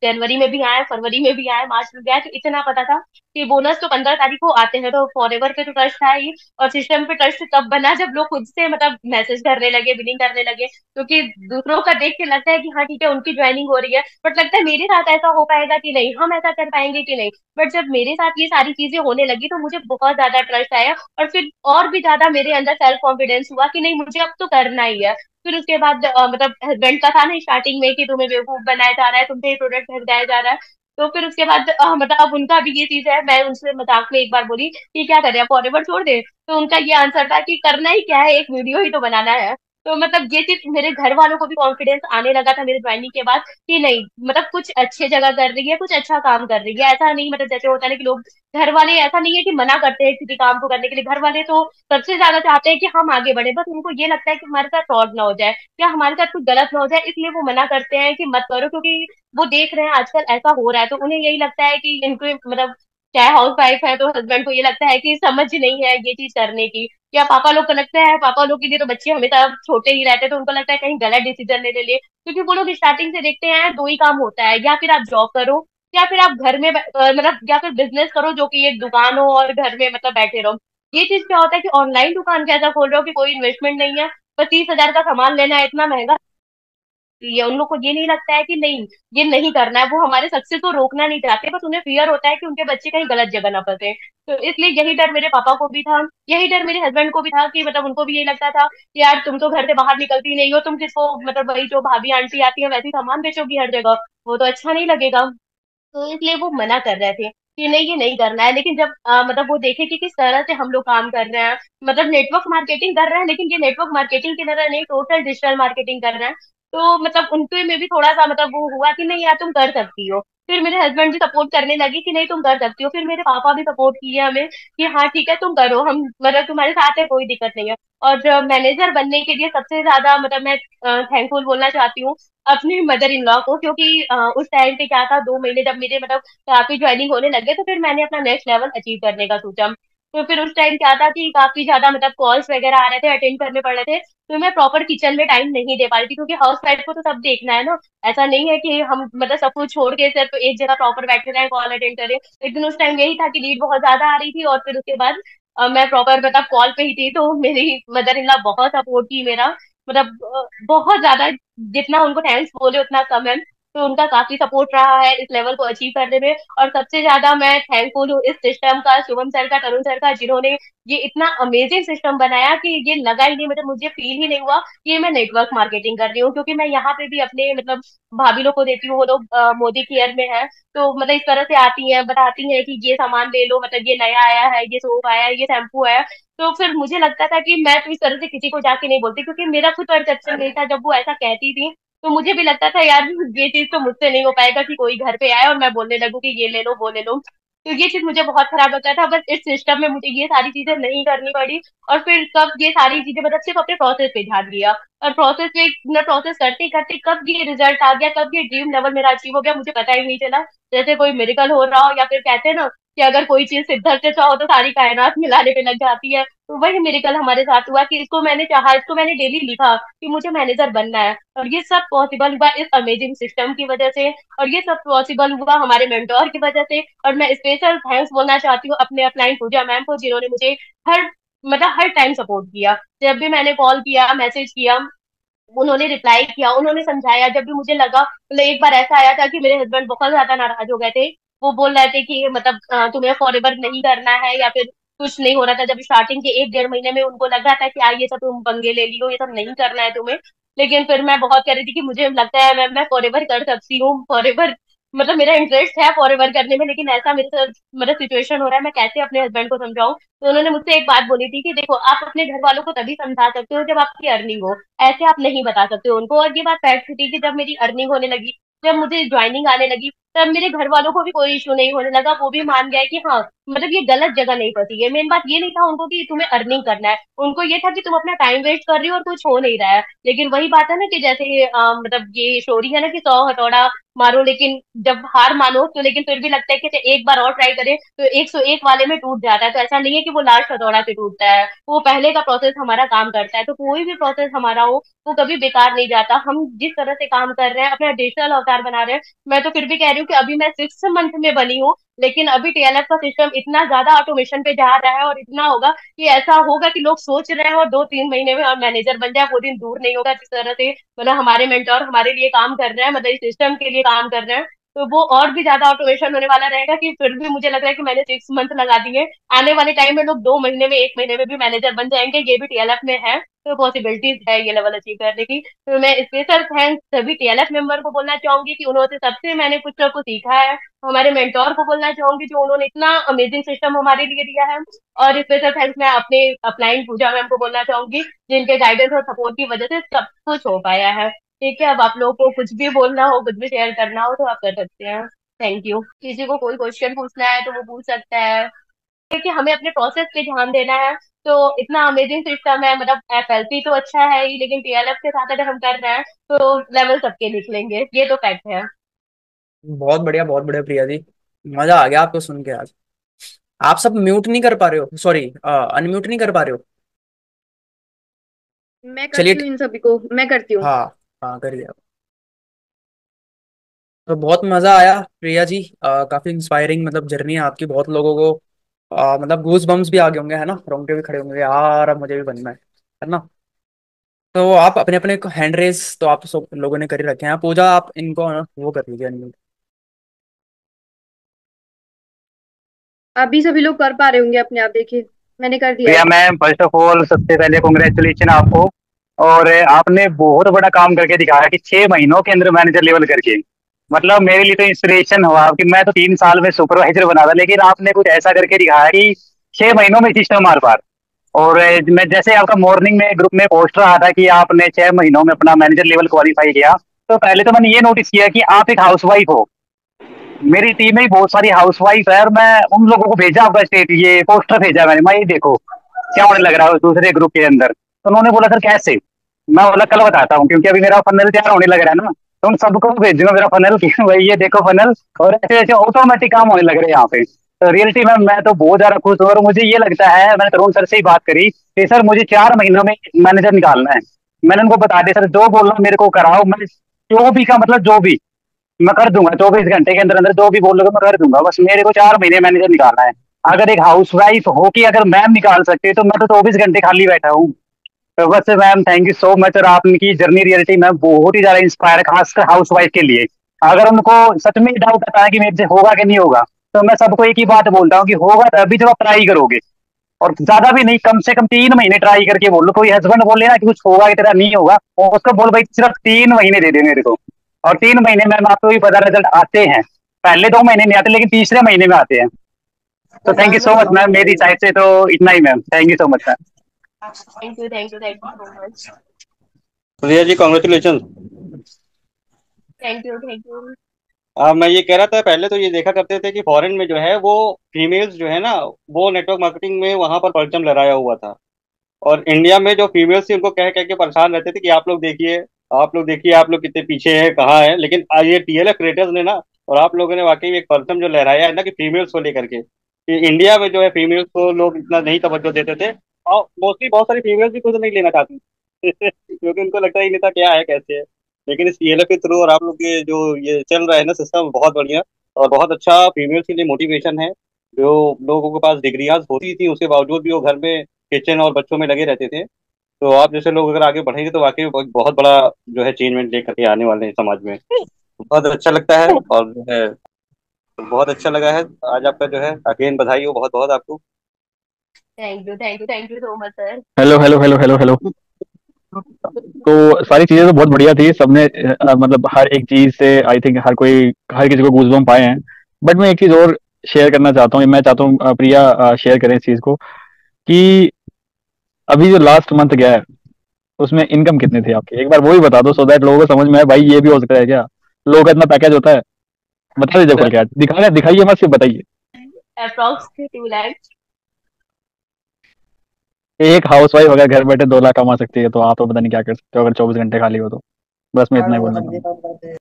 जनवरी में भी आए, फरवरी में भी आए, मार्च में भी आए, तो इतना पता था कि बोनस तो 15 तारीख को आते हैं। तो फॉरएवर पे तो ट्रस्ट था ही, और सिस्टम पे ट्रस्ट तब बना जब लोग खुद से मतलब मैसेज करने लगे, बिलिंग करने लगे। क्योंकि दूसरों का देख के लगता है कि हाँ ठीक है उनकी ज्वाइनिंग हो रही है, बट लगता है मेरे साथ ऐसा हो पाएगा कि नहीं, हम ऐसा कर पाएंगे कि नहीं। बट जब मेरे साथ ये सारी चीजें होने लगी, तो मुझे बहुत ज्यादा ट्रस्ट आया, और फिर और भी ज्यादा मेरे अंदर सेल्फ कॉन्फिडेंस हुआ कि नहीं मुझे अब तो करना ही है। फिर उसके बाद मतलब हस्बैंड का था ना स्टार्टिंग में कि तुम्हें बेवकूफ बनाया जा रहा है, तुम पे ये प्रोडक्ट भेजा जा रहा है। तो फिर उसके बाद मतलब अब उनका भी ये चीज है, मैं उनसे मजाक में एक बार बोली कि क्या करें, फॉरएवर छोड़ दे। तो उनका ये आंसर था कि करना ही क्या है, एक वीडियो ही तो बनाना है। तो मतलब ये चीज मेरे घर वालों को भी कॉन्फिडेंस आने लगा था मेरे ज्वाइनिंग के बाद कि नहीं, मतलब कुछ अच्छे जगह कर रही है, कुछ अच्छा काम कर रही है। ऐसा नहीं, मतलब जैसे होता है ना कि लोग, घर वाले ऐसा नहीं है कि मना करते हैं किसी काम को करने के लिए, घर वाले तो सबसे ज्यादा चाहते हैं कि हम आगे बढ़े, बस उनको ये लगता है कि हमारे साथ फ्रॉड ना हो जाए, या हमारे साथ कुछ गलत ना हो जाए, इसलिए वो मना करते हैं कि मत करो। क्योंकि वो देख रहे हैं आजकल ऐसा हो रहा है, तो उन्हें यही लगता है कि इनको मतलब, चाहे हाउस वाइफ है तो हस्बैंड को ये लगता है कि समझ नहीं है ये चीज करने की, या पापा लोग को लगता है, पापा लोग के लिए तो बच्चे हमेशा छोटे ही रहते हैं, तो उनको लगता है कहीं गलत डिसीजन ले ले ले। क्योंकि वो लोग स्टार्टिंग से देखते हैं दो ही काम होता है, या फिर आप जॉब करो, या फिर आप घर में मतलब या फिर बिजनेस करो जो कि एक दुकान हो, और घर में मतलब बैठे रहो। ये चीज क्या होता है कि ऑनलाइन दुकान कैसा खोल रहे हो कि कोई इन्वेस्टमेंट नहीं है, बस 30,000 का सामान लेना है, इतना महंगा। ये उन लोग को ये नहीं लगता है कि नहीं, ये नहीं करना है, वो हमारे सक्सेस को रोकना नहीं चाहते, बस उन्हें फियर होता है कि उनके बच्चे कहीं गलत जगह ना फंसे। तो इसलिए यही डर मेरे पापा को भी था, यही डर मेरे हस्बैंड को भी था, कि मतलब उनको भी यही लगता था कि यार तुम तो घर से बाहर निकलती नहीं हो, तुम किसको मतलब वही जो भाभी आंटी आती है वैसे ही सामान बेचोगी हर जगह, वो तो अच्छा नहीं लगेगा। तो इसलिए वो मना कर रहे थे कि नहीं ये नहीं करना है। लेकिन जब मतलब वो देखे कि किस तरह से हम लोग काम कर रहे हैं, मतलब नेटवर्क मार्केटिंग कर रहे हैं, लेकिन ये नेटवर्क मार्केटिंग की तरह नहीं, टोटल डिजिटल मार्केटिंग कर रहे हैं। तो मतलब उनके में भी थोड़ा सा मतलब वो हुआ कि नहीं यार तुम कर सकती हो। फिर मेरे हस्बैंड भी सपोर्ट करने लगे कि नहीं तुम कर सकती हो, फिर मेरे पापा भी सपोर्ट किए हमें कि हाँ ठीक है तुम करो, हम मतलब तुम्हारे साथ है, कोई दिक्कत नहीं है। और मैनेजर बनने के लिए सबसे ज्यादा मतलब मैं थैंकफुल बोलना चाहती हूँ अपनी मदर इन लॉ को। क्योंकि उस टाइम पे क्या था, 2 महीने जब मेरे मतलब काफी ज्वाइनिंग होने लगे, तो फिर मैंने अपना नेक्स्ट लेवल अचीव करने का सोचा। तो फिर उस टाइम क्या था कि काफी ज्यादा मतलब कॉल्स वगैरह आ रहे थे, अटेंड करने पड़ रहे थे, तो मैं प्रॉपर किचन में टाइम नहीं दे पा रही थी, क्योंकि हाउस वाइफ को तो सब देखना है ना। ऐसा नहीं है कि हम मतलब सब कुछ छोड़ के सिर्फ एक जगह प्रॉपर बैठे रहे, कॉल अटेंड करें। लेकिन उस टाइम यही था कि नीड बहुत ज्यादा आ रही थी, और फिर उसके बाद मैं प्रॉपर मतलब कॉल पे ही थी, तो मेरी मदर इन लॉ बहुत सपोर्ट की मेरा, मतलब बहुत ज्यादा, जितना उनको थैंक्स बोले उतना कम है। तो उनका काफी सपोर्ट रहा है इस लेवल को अचीव करने में। और सबसे ज्यादा मैं थैंकफुल हूँ इस सिस्टम का, शुभम सर का, तरुण सर का, जिन्होंने ये इतना अमेजिंग सिस्टम बनाया कि ये लगा ही नहीं, मतलब मुझे फील ही नहीं हुआ कि मैं नेटवर्क मार्केटिंग कर रही हूँ। क्योंकि मैं यहाँ पे भी अपने मतलब भाभी लोग को देती हूँ, वो लोग मोदी केयर में है, तो मतलब इस तरह से आती हैं, बताती हैं कि ये सामान ले लो, मतलब ये नया आया है, ये सोप आया है, ये शैम्पू आया है। तो फिर मुझे लगता था कि मैं तो इस तरह से किसी को जाके नहीं बोलती, क्योंकि मेरा खुद परसेप्शन नहीं था। जब वो ऐसा कहती थी, तो मुझे भी लगता था यार ये चीज तो मुझसे नहीं हो पाएगा कि कोई घर पे आए और मैं बोलने लगूं कि ये ले लो वो ले लो। तो ये चीज मुझे बहुत खराब लगता था। बस इस सिस्टम में मुझे ये सारी चीजें नहीं करनी पड़ी। और फिर कब ये सारी चीजें मतलब सिर्फ अपने प्रोसेस पे ध्यान दिया, और प्रोसेस पे न प्रोसेस करते करते कब ये रिजल्ट आ गया, कब ये ड्रीम लेवल मेरा अचीव हो गया, मुझे पता ही नहीं चला। जैसे कोई मेडिकल हो रहा हो, या फिर कहते हैं ना कि अगर कोई चीज सिद्धर से चाहो तो सारी कायनात मिलाने पे लग जाती है, तो वही मेरेकल हमारे साथ हुआ कि इसको मैंने चाहा, इसको मैंने डेली लिखा कि मुझे मैनेजर बनना है, और ये सब पॉसिबल हुआ इस अमेजिंग सिस्टम की वजह से, और ये सब पॉसिबल हुआ हमारे मेंटोर की वजह से। और मैं स्पेशल थैंक्स बोलना चाहती हूँ अपने अपलाइन पूजा मैम को, जिन्होंने मुझे हर हर टाइम सपोर्ट किया। जब भी मैंने कॉल किया, मैसेज किया, उन्होंने रिप्लाई किया, उन्होंने समझाया। जब भी मुझे लगा, मतलब एक बार ऐसा आया था कि मेरे हस्बैंड बहुत ज्यादा नाराज हो गए थे। वो बोल रहे थे कि मतलब तुम्हें फॉरएवर नहीं करना है, या फिर कुछ नहीं हो रहा था। जब स्टार्टिंग के 1 डेढ़ महीने में उनको लग रहा था कि ये सब तुम पंगे ले लियो, ये सब नहीं करना है तुम्हें। लेकिन फिर मैं बहुत कह रही थी कि मुझे लगता है मैं फॉरएवर कर सकती हूँ, फॉरएवर मतलब मेरा इंटरेस्ट है फॉरएवर करने में, लेकिन ऐसा मेरे साथ मतलब सिचुएशन हो रहा है, मैं कैसे अपने हस्बैंड को समझाऊं। तो उन्होंने मुझसे एक बात बोली थी कि देखो, आप अपने घर वालों को तभी समझा सकते हो जब आपकी अर्निंग हो, ऐसे आप नहीं बता सकते हो उनको। और ये बात फैक्ट थी कि जब मेरी अर्निंग होने लगी, जब मुझे ज्वाइनिंग आने लगी, तब मेरे घर वालों को भी कोई इशू नहीं होने लगा। वो भी मान गए कि हाँ, मतलब ये गलत जगह नहीं फंसी है। मेन बात ये नहीं था उनको कि तुम्हें अर्निंग करना है, उनको ये था कि तुम अपना टाइम वेस्ट कर रही हो और कुछ हो नहीं रहा है। लेकिन वही बात है ना कि जैसे मतलब ये स्टोरी है ना कि 100 हथौड़ा मारो, लेकिन जब हार मानो तो लेकिन फिर भी लगता है कि एक बार और ट्राई करें, तो 101 वाले में टूट जाता है। तो ऐसा नहीं है कि वो लास्ट हथौड़ा से टूटता है, वो पहले का प्रोसेस हमारा काम करता है। तो कोई भी प्रोसेस हमारा हो, वो कभी बेकार नहीं जाता। हम जिस तरह से काम कर रहे हैं, अपना डिजिटल अवतार बना रहे हैं, मैं तो फिर भी कह रही हूँ कि अभी मैं 6 मंथ में बनी हूँ, लेकिन अभी टीएलएफ का सिस्टम इतना ज्यादा ऑटोमेशन पे जा रहा है, और इतना होगा कि ऐसा होगा कि लोग सोच रहे हैं और 2-3 महीने में हम मैनेजर बन जाए, वो दिन दूर नहीं होगा। जिस तरह से मतलब हमारे मेंटोर हमारे लिए काम कर रहे हैं, मतलब इस सिस्टम के लिए काम कर रहे हैं, तो वो और भी ज्यादा ऑटोमेशन होने वाला रहेगा। कि फिर भी मुझे लग रहा है कि मैंने 6 मंथ लगा दिए, आने वाले टाइम में लोग 2 महीने में 1 महीने में भी मैनेजर बन जाएंगे। ये भी टीएलएफ में है, तो पॉसिबिलिटीज है ये लेवल अचीव करने की। तो मैं स्पेशल थैंक्स सभी टीएलएफ मेंबर को बोलना चाहूंगी कि उन्होंने सबसे मैंने कुछ ना कुछ सीखा है। हमारे मेंटोर को बोलना चाहूंगी जो उन्होंने इतना अमेजिंग सिस्टम हमारे लिए दिया है। और स्पेशल थैंक्स मैं अपने अपलाइन पूजा मैम को बोलना चाहूंगी, जिनके गाइडेंस और सपोर्ट की वजह से सब कुछ हो पाया है। ठीक है, अब आप लोगों को कुछ भी बोलना हो, कुछ भी शेयर करना हो, तो आप कर सकते हैं। Thank you. किसी को कोई क्वेश्चन पूछना है तो वो पूछ सकता है, क्योंकि हमें अपने प्रोसेस पे ध्यान देना है। तो इतना अमेजिंग सिस्टम है, मतलब एफएलपी तो अच्छा है ही, लेकिन टीएलएफ के साथ अगर हम कर रहे हैं तो लेवल सबके निकलेंगे, ये तो फैक्ट है। बहुत बढ़िया प्रिया जी, मजा आ गया आपको सुन के आज। आप सब म्यूट नहीं कर पा रहे हो, सॉरी अनम्यूट नहीं कर पा रहे हो। मैं चलिए करती हूँ इन सभी को, मैं करती हूँ। हाँ हाँ करिए आप। तो बहुत मजा आया प्रिया जी, काफी इंस्पायरिंग मतलब जर्नी है आपकी। बहुत लोगों को मतलब गूज बम्स भी आ गए होंगे, है ना, रोंगटे भी खड़े होंगे यार, अब मुझे भी बनना है ना। तो आप अपने अपने हैंड रेस तो आप सब लोगों ने कर ही रखे हैं। पूजा आप इनको ना वो कर लीजिए unmute। अभी सभी लोग कर पा रहे होंगे अपने आप, देखिए मैंने कर दिया प्रिया है। मैम, फर्स्ट ऑफ ऑल सबसे पहले कॉन्ग्रेचुलेशन आपको। और आपने बहुत बड़ा काम करके दिखाया कि 6 महीनों के अंदर मैनेजर लेवल करके, मतलब मेरे लिए तो इंस्पिरेशन हुआ कि मैं तो 3 साल में सुपरवाइजर बना था, लेकिन आपने कुछ ऐसा करके दिखाया कि 6 महीनों में सिस्टम मार पार। और मैं जैसे आपका मॉर्निंग में ग्रुप में पोस्ट रहा था कि आपने 6 महीनों में अपना मैनेजर लेवल क्वालिफाई किया, तो पहले तो मैंने ये नोटिस किया कि आप एक हाउसवाइफ हो। मेरी टीम में ही बहुत सारी हाउसवाइफ है, और मैं उन लोगों को भेजा आपका स्टेट ये पोस्टर भेजा मैंने, मैं ये देखो क्या होने लग रहा है दूसरे ग्रुप के अंदर। तो उन्होंने बोला सर कैसे, मैं बोला कल बताता हूँ, क्योंकि अभी मेरा फनल तैयार होने लग रहा है ना, तो उन सबको भेजूंगा मेरा फनल कि भाई ये देखो फनल। और ऐसे ऐसे ऑटोमेटिक काम होने लग रहे हैं यहाँ पे। तो रियलिटी में मैं तो बहुत ज्यादा खुश हूँ, और मुझे ये लगता है, मैंने तरुण सर से ही बात करी कि सर मुझे 4 महीनों में मैनेजर निकालना है। मैंने उनको बता दिया सर जो बोलना मेरे को कराओ, मैं जो भी का मतलब जो भी मैं कर दूंगा, 24 घंटे के अंदर अंदर जो भी बोलोगे मैं कर दूंगा, बस मेरे को 4 महीने मैनेजर निकालना है। अगर एक हाउस वाइफ हो कि अगर मैम निकाल सकते तो मैं तो 24 घंटे खाली बैठा हूँ। तो बस ma'am thank you so much, और आपकी जर्नी रियलिटी में बहुत ही ज्यादा इंस्पायर है, खासकर हाउस वाइफ के लिए। अगर उनको सच में डाउट आता है कि मेरे से होगा कि नहीं होगा, तो मैं सबको एक ही बात बोलता हूँ कि होगा तभी जब आप ट्राई करोगे। और ज्यादा भी नहीं, कम से कम 3 महीने ट्राई करके बोलो। कोई हस्बैंड बोले ना कि कुछ होगा कि तेरा नहीं होगा, और उसको बोल भाई सिर्फ 3 महीने दे दे मेरे को, और 3 महीने में आपको भी पता रिजल्ट आते हैं। पहले 2 महीने नहीं आते, लेकिन तीसरे महीने में आते हैं। तो thank you so much ma'am, मेरी साइड से तो इतना ही ma'am, thank you so much ma'am. Thank you, thank you, thank you so much. Priya ji congratulation. Thank you, thank you. मैं ये कह रहा था, पहले तो ये देखा करते थे कि फॉरेन में जो है वो फीमेल्स जो है ना, वो नेटवर्क मार्केटिंग में वहां पर परचम लहराया हुआ था। और इंडिया में जो फीमेल्स थी उनको कह कह के परेशान रहते थे कि आप लोग देखिए, आप लोग देखिए, आप लोग कितने पीछे हैं, कहाँ हैं। लेकिन आज ये टीएलएफ क्रिएटर्स ने ना, और आप लोगों ने वाकई में एक परचम जो लहराया है ना कि फीमेल्स को लेकर के, कि इंडिया में जो है फीमेल्स को लोग इतना नहीं तवज्जो देते थे, और मोस्टली बहुत सारी फीमेल्स भी खुद नहीं लेना चाहती क्योंकि उनको लगता है ये नेता क्या है, कैसे है। लेकिन इस टीएलएफ के थ्रू और आप लोग के जो ये चल रहा है ना सिस्टम, बहुत बढ़िया और बहुत अच्छा फीमेल्स के लिए मोटिवेशन है। जो लोगों के पास डिग्रियां होती थी उसके बावजूद भी वो घर में किचन और बच्चों में लगे रहते थे। तो आप जैसे लोग अगर आगे बढ़ेंगे तो वाकई बहुत बहुत बड़ा जो है चेंजमेंट लेकर के आने वाले हैं समाज में। बहुत अच्छा लगता है और जो है बहुत अच्छा लगा है आज आपका जो है। अगेन बधाई हो बहुत बहुत आपको। Thank you so much sir. Hello hello hello hello hello. तो सारी चीजें तो बहुत बढ़िया थी, सबने मतलब हर एक चीज से आई थिंक हर किसी को गूज़बम्प पाए हैं। बट मैं एक चीज और शेयर करना चाहता हूँ, मैं चाहता हूँ प्रिया शेयर करें इस चीज को कि अभी जो लास्ट मंथ गया है उसमें इनकम कितनी थी आपकी, एक बार वो भी बता दो सो दैट लोगों को समझ में आए भाई ये भी हो सकता है क्या, लोगों का इतना पैकेज होता है। बता दीजिए खुल के, आज दिखाना दिखाइए मत, सिर्फ बताइए। अप्रोक्स 2 लाख। एक हाउसवाइफ अगर घर बैठे 2 लाख कमा सकती है तो आप तो पता नहीं क्या कर सकते हो अगर 24 घंटे खाली हो तो। बस मैं इतना ही बोलना चाहूंगा।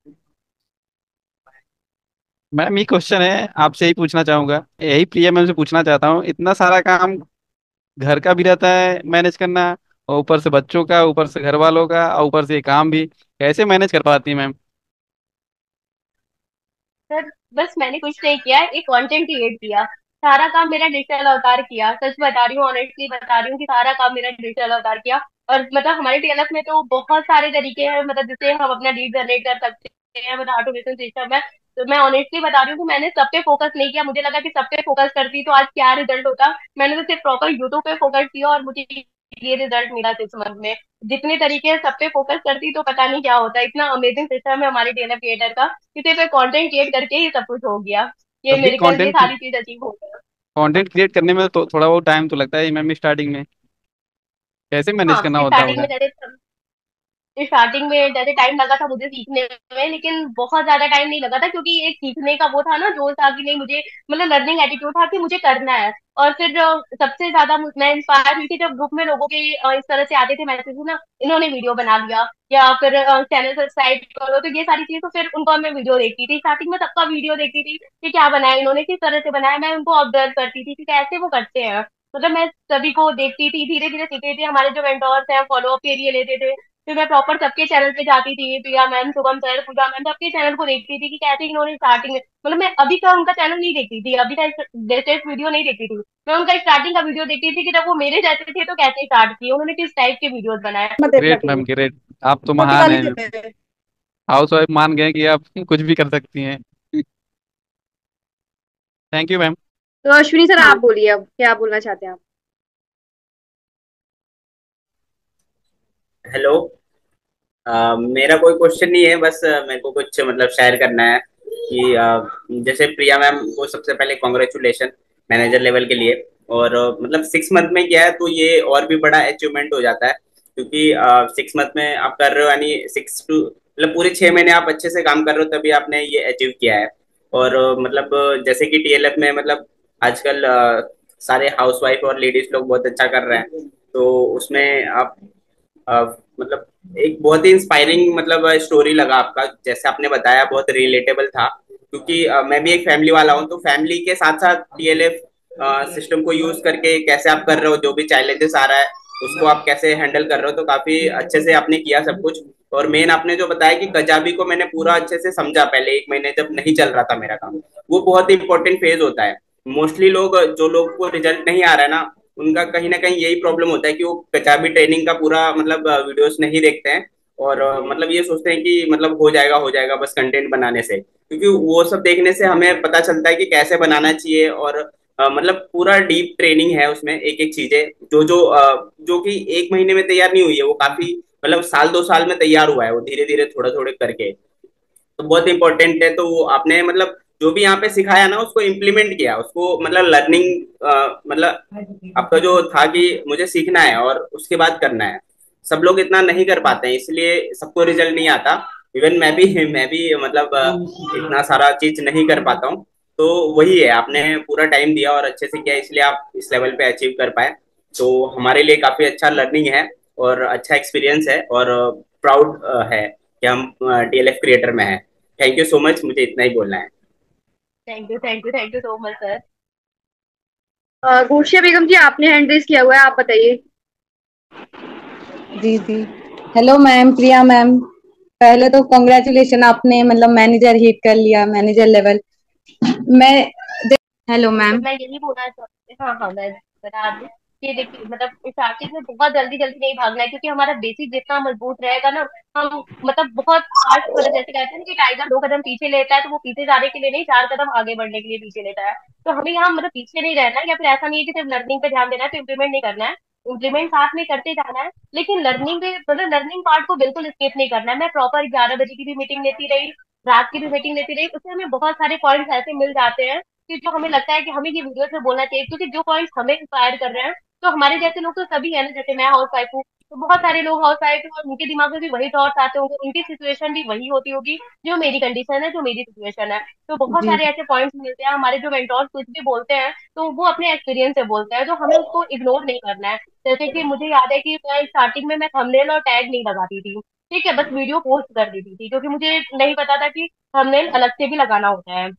मैम ये क्वेश्चन है, आपसे ही पूछना चाहूंगा, यही प्रिया मैम से पूछना चाहता हूँ। इतना सारा काम घर का भी रहता है मैनेज करना, और ऊपर से बच्चों का, ऊपर से घर वालों का, और ऊपर से ये काम भी, कैसे मैनेज कर पाती है मैम? सर बस मैंने कुछ नहीं किया, एक कंटेंट क्रिएट किया, सारा काम मेरा डिजिटल अवतार किया। सच बता रही हूँ, ऑनेस्टली बता रही हूँ कि सारा काम मेरा डिजिटल अवतार किया। और मतलब हमारे टीएलएफ में तो बहुत सारे तरीके हैं, मतलब जिससे हम अपना लीड जनरेट कर सकते हैं, मतलब ऑटोमेशन सिस्टम है। तो मैं ऑनेस्टली बता रही हूँ कि मैंने सब पे फोकस नहीं किया। मुझे लगा कि सब पे फोकस करती तो आज क्या रिजल्ट होता। मैंने तो सिर्फ प्रॉपर यूट्यूब पे फोकस किया और मुझे ये रिजल्ट मिला 6 मंथ में। जितने तरीके हैं सब पे फोकस करती तो पता नहीं क्या होता। इतना अमेजिंग सिस्टम है हमारे टीएलएफ क्रिएटर का, किसी पे कंटेंट क्रिएट करके ही सब कुछ हो गया। ये तब भी मेरे कल ये कंटेंट सारी चीज अचीव हो गया। कंटेंट क्रिएट करने में तो थोड़ा बहुत टाइम तो लगता है मैम स्टार्टिंग में, कैसे मैनेज हाँ करना होता स्टार्टिंग होगा? में जैसे स्टार्टिंग में जैसे टाइम लगा था मुझे सीखने में, लेकिन बहुत ज्यादा टाइम नहीं लगा था, क्योंकि एक सीखने का वो था ना, जोश था कि नहीं मुझे, मतलब लर्निंग एटीट्यूड था कि मुझे करना है। और फिर जो सबसे ज्यादा मैं इंस्पायर हुई थी जब ग्रुप में लोगों के इस तरह से आते थे मैसेज ना, इन्होंने वीडियो बना लिया या फिर चैनल सब्सक्राइब करो, तो ये सारी चीज तो फिर उनको मैं वीडियो देखती थी। स्टार्टिंग में सबका वीडियो देखती थी कि क्या बनाया इन्होंने, किस तरह से बनाया, मैं उनको ऑब्जर्व करती थी कि कैसे वो करते हैं। मतलब मैं सभी को देखती थी, धीरे धीरे सीखती थी। हमारे जो मेंटोर्स हैं फॉलो अप के लिए लेते थे, फिर मैं प्रॉपर सबके चैनल पे जाती थी, प्रिया मैम, शुभम सर, पूजा मैम, सबके चैनल को देखती थी कि कैसे इन्होंने स्टार्टिंग में, मतलब मैं अभी का उनका चैनल नहीं देखती थी, अभी का लेटेस्ट वीडियो नहीं देखती थी। मैं उनका स्टार्टिंग का वीडियो देखती थी कि जब वो मेरे जैसे थे तो कैसे स्टार्ट किए, उन्होंने किस टाइप के वीडियोस बनाए। ग्रेट मैम ग्रेट, आप तो महान हैं। हाउस वाइफ मान गए कि आप कुछ भी कर सकती हैं। Thank you ma'am. तो अश्विनी सर आप बोलिए, अब क्या बोलना चाहते हैं आप? हेलो। मेरा कोई क्वेश्चन नहीं है, बस मेरे को कुछ मतलब शेयर करना है कि जैसे प्रिया मैम को सबसे पहले कॉन्ग्रेचुलेशन मैनेजर लेवल के लिए। और मतलब 6 मंथ में किया है तो ये और भी बड़ा अचीवमेंट हो जाता है, क्योंकि 6 मंथ में आप कर रहे हो, यानी 6 टू मतलब पूरे 6 महीने आप अच्छे से काम कर रहे हो तभी आपने ये अचीव किया है। और मतलब जैसे कि टीएलएफ में मतलब आजकल सारे हाउसवाइफ और लेडीज लोग बहुत अच्छा कर रहे हैं, तो उसमें आप मतलब एक बहुत ही इंस्पायरिंग मतलब स्टोरी लगा आपका, जैसे आपने बताया बहुत रिलेटेबल था। क्योंकि मैं भी एक फैमिली वाला हूँ, तो फैमिली के साथ साथ टीएलएफ सिस्टम को यूज करके कैसे आप कर रहे हो, जो भी चैलेंजेस आ रहा है उसको आप कैसे हैंडल कर रहे हो, तो काफी अच्छे से आपने किया सब कुछ। और मेन आपने जो बताया कि कजाबी को मैंने पूरा अच्छे से समझा, पहले 1 महीने जब नहीं चल रहा था मेरा काम, वो बहुत ही इंपॉर्टेंट फेज होता है। मोस्टली लोग जो लोग को रिजल्ट नहीं आ रहा है ना, उनका कहीं ना कहीं यही प्रॉब्लम होता है कि वो कचाबी ट्रेनिंग का पूरा मतलब वीडियोस नहीं देखते हैं। और मतलब ये सोचते हैं कि मतलब हो जाएगा बस कंटेंट बनाने से, क्योंकि वो सब देखने से हमें पता चलता है कि कैसे बनाना चाहिए। और मतलब पूरा डीप ट्रेनिंग है उसमें, एक एक चीजें जो कि 1 महीने में तैयार नहीं हुई है, वो काफी मतलब साल 2 साल में तैयार हुआ है, वो धीरे धीरे थोड़ा थोड़े करके। तो बहुत इंपॉर्टेंट है। तो वो आपने मतलब जो भी यहाँ पे सिखाया ना उसको इम्प्लीमेंट किया, उसको मतलब लर्निंग मतलब आपका जो था कि मुझे सीखना है और उसके बाद करना है, सब लोग इतना नहीं कर पाते हैं, इसलिए सबको रिजल्ट नहीं आता। इवन मैं भी मतलब इतना सारा चीज नहीं कर पाता हूँ। तो वही है, आपने पूरा टाइम दिया और अच्छे से किया, इसलिए आप इस लेवल पे अचीव कर पाए। तो हमारे लिए काफी अच्छा लर्निंग है और अच्छा एक्सपीरियंस है, और प्राउड है कि हम टीएलएफ क्रिएटर में हैं। थैंक यू सो मच, मुझे इतना ही बोलना है। Thank you so much sir. Ghosia Begum ji, आपने हैंड रेज किया हुआ है, आप बताइए। जी जी। Hello ma'am, Priya ma'am. पहले तो कॉन्ग्रेचुलेशन, आपने मतलब मैनेजर हिट कर लिया, मैनेजर लेवल। मैं हेलो बिल्कुल, मैम। मैं यही बोलना चाहती हाँ, हाँ, मैं बता दूँ कि देखिए मतलब स्टार्टिंग में बहुत जल्दी-जल्दी नहीं भागना है, क्योंकि हमारा बेसिक जितना मजबूत रहेगा ना, हम मतलब बहुत फास्ट, मतलब जैसे कहते हैं ना कि टाइगर 2 कदम पीछे लेता है, तो वो पीछे जाने के लिए नहीं, 4 कदम आगे बढ़ने के लिए पीछे लेता है। तो हमें यहाँ मतलब पीछे नहीं रहना है, या फिर ऐसा नहीं है कि सिर्फ लर्निंग पे ध्यान देना है, तो इम्प्लीमेंट नहीं करना है। इम्प्लीमेंट साथ में करते जाना है, लेकिन लर्निंग पे मतलब लर्निंग पार्ट को बिल्कुल स्किप नहीं करना है। मैं प्रॉपर 11 बजे की भी मीटिंग लेती रही, रात की भी मीटिंग लेती रही, उससे हमें बहुत सारे पॉइंट्स ऐसे मिल जाते हैं कि जो हमें लगता है कि हमें ये वीडियोस में बोलना चाहिए, क्योंकि जो पॉइंट्स हमें इंस्पायर कर रहे हैं, तो हमारे जैसे लोग तो सभी है ना, जैसे मैं हाउस वाइफ हूँ, तो बहुत सारे लोग हाउस वाइफ हैं और उनके दिमाग में भी वही थॉट्स आते होंगे, उनकी सिचुएशन भी वही होती होगी जो मेरी कंडीशन है, जो मेरी सिचुएशन है। तो बहुत जी सारे ऐसे पॉइंट्स मिलते हैं, हमारे जो मेंटोर कुछ भी बोलते हैं तो वो अपने एक्सपीरियंस से बोलते हैं, तो हमें उसको इग्नोर नहीं करना है। जैसे कि मुझे याद है कि मैं स्टार्टिंग में मैं थंबनेल और टैग नहीं लगाती थी, ठीक है, बस वीडियो पोस्ट कर देती थी, क्योंकि मुझे नहीं पता था कि थंबनेल अलग से भी लगाना होता है।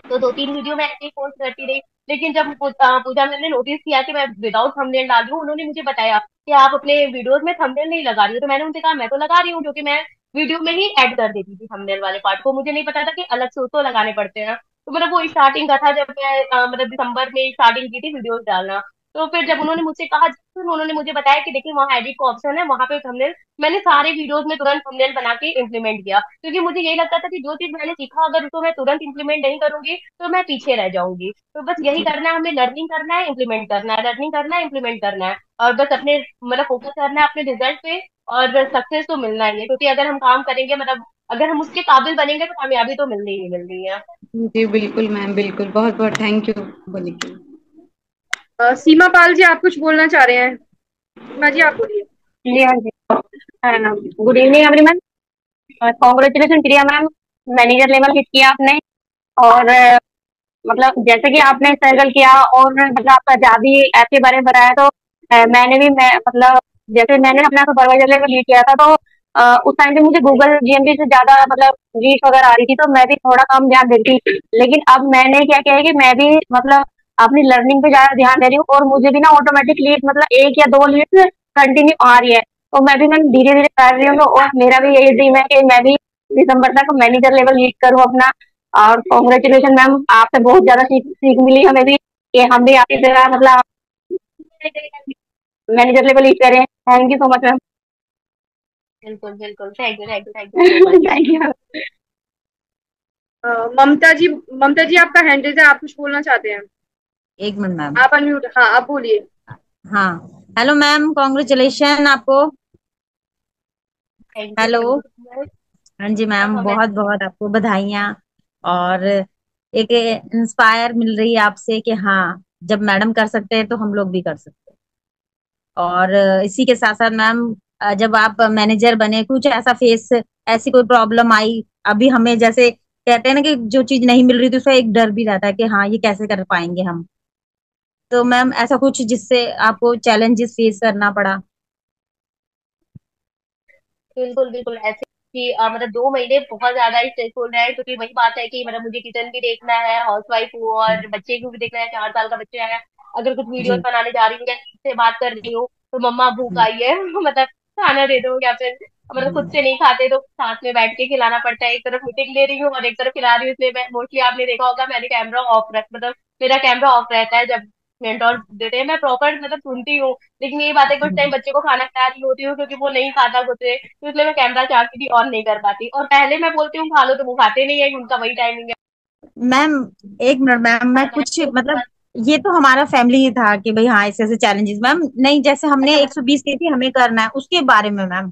तो 2-3 वीडियो मैं ऐसे ही पोस्ट करती रही। लेकिन जब पूजा मैम ने नोटिस किया कि मैं विदाउट थंबनेल डाल रही हूँ, उन्होंने मुझे बताया कि आप अपने वीडियोस में थंबनेल नहीं लगा रही हो। तो मैंने उनसे कहा मैं तो लगा रही हूँ, क्योंकि मैं वीडियो में ही ऐड कर देती थी थंबनेल वाले पार्ट को, मुझे नहीं पता था कि अलग से उसको लगाने पड़ते हैं। तो मतलब वो स्टार्टिंग का था, जब मैं मतलब दिसंबर में स्टार्टिंग की थी वीडियोस डालना। तो फिर जब उन्होंने मुझसे कहा, फिर उन्होंने मुझे बताया कि देखिए वहाँ एडिट का ऑप्शन है, वहां पे थंबनेल, मैंने सारे वीडियोस में तुरंत थंबनेल बना के इम्प्लीमेंट किया, क्योंकि मुझे यही लगता था कि जो चीज मैंने सीखा अगर उसको मैं तुरंत इम्प्लीमेंट नहीं करूंगी तो मैं पीछे रह जाऊंगी। तो बस यही जी करना है, हमें लर्निंग करना है, इम्प्लीमेंट करना है, लर्निंग करना है, इम्प्लीमेंट करना है, और बस अपने मतलब फोकस करना है अपने रिजल्ट पे, और सक्सेस तो मिलना ही है, क्योंकि अगर हम काम करेंगे मतलब अगर हम उसके काबिल बनेंगे तो कामयाबी तो मिलनी ही मिलनी है। जी बिल्कुल मैम, बिल्कुल। बहुत बहुत थैंक यू बोले के। सीमा पाल जी, आप कुछ बोलना चाह रहे हैं? सीमा जी, आप बोलिए। जी हाँ जी। Good evening everyone. Congratulation Priya ma'am, manager level hit किया आपने। और मतलब जैसे कि आपने स्ट्रगल किया और मतलब आपका जावी ऐप के बारे में बताया, तो मैंने भी मतलब जैसे मैंने अपना सुपरवाइजर लेवल लीड किया था, तो उस टाइम पे मुझे गूगल जीएमबी से ज्यादा मतलब रीच वगैरह आ रही थी, तो मैं भी थोड़ा कम ध्यान देती थी। लेकिन अब मैंने क्या किया है कि मैं भी मतलब अपनी लर्निंग पे ज्यादा ध्यान दे रही हूँ, और मुझे भी ना ऑटोमेटिक लीड मतलब 1 या 2 लीड कंटिन्यू आ रही है। तो मैं भी मैम धीरे धीरे कर रही हूँ, और मेरा भी यही ड्रीम है कि मैं भी दिसंबर तक मैनेजर लेवल लीड करूँ अपना। और कॉन्ग्रेचुलेशन मैम, आपसे बहुत ज्यादा सीख सीख मिली हमें भी, कि हम भी आपकी तरह मतलब मैनेजर लेवल लीड करें। Thank you so much ma'am. बिल्कुल बिल्कुल, thank you, thank you, thank you so much. Thank you. Mamta ji, Mamta ji आपका हैंड रेज है, आप कुछ बोलना चाहते हैं? एक मिनट मैम। आप अनम्यूट, हाँ आप बोलिए। हाँ। हेलो मैम, कॉन्ग्रेचुलेशन आपको। Thank you, hello. Thank you so much. हाँ जी हाँ, मैम, हाँ, मैं बहुत बहुत आपको बधाइयाँ। और एक इंस्पायर मिल रही है आपसे कि हाँ, जब मैडम कर सकते हैं तो हम लोग भी कर सकते हैं। और इसी के साथ साथ मैम, जब आप मैनेजर बने, कुछ ऐसा फेस, ऐसी कोई प्रॉब्लम आई, अभी हमें जैसे कहते हैं ना कि जो चीज नहीं मिल रही थी उसका एक डर भी रहता है कि हाँ ये कैसे कर पाएंगे हम। तो मैम ऐसा कुछ जिससे आपको चैलेंजेस फेस करना पड़ा? बिल्कुल बिल्कुल ऐसे कि मतलब 2 महीने बहुत ज्यादा ही स्ट्रेसफुल रहे, क्योंकि वही बात है कि मतलब मुझे किचन भी देखना है, हाउस वाइफ हूँ, और बच्चे को भी देखना है, 4 साल का बच्चा है। अगर कुछ वीडियोस जी। बनाने जा रही हूँ या किसी से बात कर रही हूँ तो मम्मा भूख हम्म, आई है मतलब खाना दे दो, या फिर मतलब खुद से नहीं खाते तो साथ में बैठ के खिलाना पड़ता है। एक तरफ मीटिंग ले रही हूँ और एक तरफ खिला रही हूँ, इसलिए मैं मोस्टली आपने देखा होगा मैंने कैमरा ऑफ रख मतलब मेरा कैमरा ऑफ रहता है जब मेंटोर देते हैं, मैं प्रॉपर मतलब सुनती हूँ। लेकिन ये बात है कुछ टाइम हम्म। बच्चे को खाना खिला रही होती हूँ, क्योंकि वो नहीं खाता खुद से, तो इसलिए मैं कैमरा चाहती भी ऑन नहीं कर पाती, और पहले मैं बोलती हूँ खा लो तो वो खाते नहीं है, उनका वही टाइमिंग है। मैम एक मिनट मैम, मैं कुछ तो उसके मतलब, बाद ये तो हमारा फैमिली ही था कि भाई हाँ ऐसे ऐसे चैलेंजेस मैम, नहीं जैसे हमने अच्छा मतलब 120 की थी हमें करना है उसके बारे में मैम।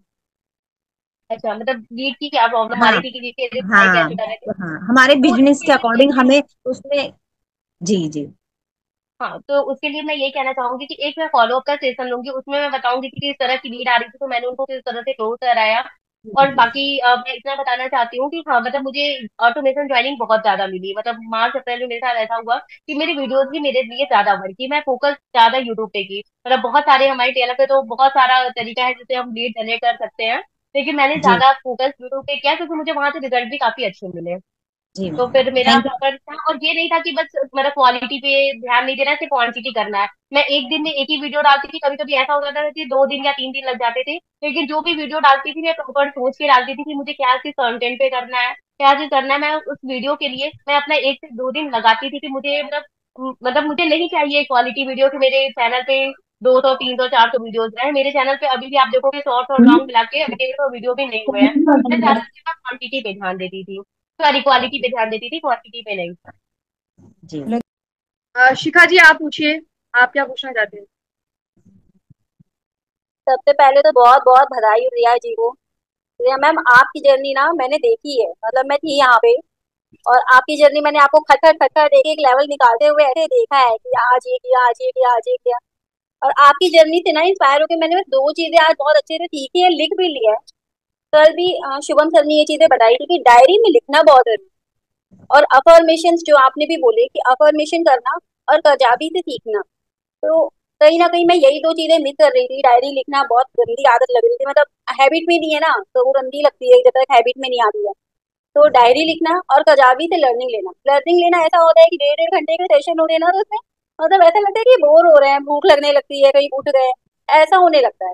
अच्छा मतलब लीड की क्या प्रॉब्लम आ रही हाँ। थी कि जिसकी वजह से ट्राई हाँ। कैसे कर रहे थे? हाँ, हमारे तो बिजनेस इसके के लिए मैं अकॉर्डिंग हमें उसमें। जी जी। हाँ, तो उसके लिए मैं ये कहना चाहूंगी कि एक मैं फॉलो अप का सेशन लूंगी, उसमें मैं बताऊंगी कि किस तरह की नीड आ रही थी, तो मैंने उनको किस तरह से क्लोज कराया। और बाकी मैं इतना बताना चाहती हूँ कि हाँ मतलब मुझे ऑटोमेशन ज्वाइनिंग बहुत ज्यादा मिली, मतलब मार्च अप्रैल में मेरे साथ ऐसा हुआ कि मेरी वीडियोस भी मेरे लिए ज्यादा बढ़ी, मैं फोकस ज्यादा यूट्यूब पे की। मतलब बहुत सारे हमारे चैनल पे तो बहुत सारा तरीका है जिससे हम लीड जनरेट कर सकते हैं, लेकिन मैंने जी। ज्यादा फोकस यूट्यूब पे किया, क्योंकि मुझे वहां से रिजल्ट भी काफी अच्छे मिले। जी तो फिर मेरा थैंक यू। फोकस था, और ये नहीं था कि बस मतलब क्वालिटी पे ध्यान नहीं देना है, सिर्फ क्वांटिटी करना है। मैं एक दिन में एक ही वीडियो डालती थी, कभी कभी ऐसा होता था कि 2 दिन या 3 दिन लग जाते थे, लेकिन जो भी वीडियो डालती थी मैं प्रॉपर सोच के डालती थी कि मुझे क्या चीज कंटेंट पे करना है, क्या चीज करना है। मैं उस वीडियो के लिए मैं अपना 1 से 2 दिन लगाती थी कि मुझे मतलब मुझे नहीं चाहिए क्वालिटी वीडियो कि मेरे चैनल पे 200 300 400 वीडियोज रहे। मेरे चैनल पे अभी भी आप देखोगे शॉर्ट और लॉन्ग मिला के अभी 150 वीडियो भी नहीं हुए हैं। मैं ज्यादा से ज्यादा क्वांटिटी पे ध्यान देती थी, सॉरी क्वालिटी पे ध्यान देती थी, क्वांटिटी पे नहीं। जी। शिखा जी आप पूछिए, आप क्या पूछना चाहते हैं? सबसे पहले तो बहुत बहुत बधाई रिया जी को। रिया मैम आपकी जर्नी ना मैंने देखी है, मतलब मैं थी यहाँ पे, और आपकी जर्नी मैंने आपको खटखट खटखट एक एक लेवल निकालते हुए ऐसे देखा है कि आज ये किया, आज ये किया, आज ये किया। और आपकी जर्नी से ना इंस्पायर होकर मैंने 2 चीजें आज बहुत अच्छे से सीखी है, लिख भी लिया है। कल भी शुभम सर ने ये चीजें बताई थी कि डायरी में लिखना बहुत जरूरी है। और अफर्मेशन जो आपने भी बोले कि अफर्मेशन करना और कजाबी से सीखना, तो कहीं ना कहीं मैं यही 2 चीजें मिस कर रही थी। डायरी लिखना बहुत गंदी आदत लग रही थी, मतलब हैबिट में नहीं है ना, तो वो गंदी लगती है जब तक हैबिट में नहीं आती है। तो डायरी लिखना और कजाबी से लर्निंग लेना। लर्निंग लेना ऐसा होता है कि 1.5 1.5 घंटे के सेशन होते हैं ना, तो उसमें मतलब ऐसा लगता है कि बोर हो रहे हैं, भूख लगने लगती है, कहीं उठ गए, ऐसा होने लगता है।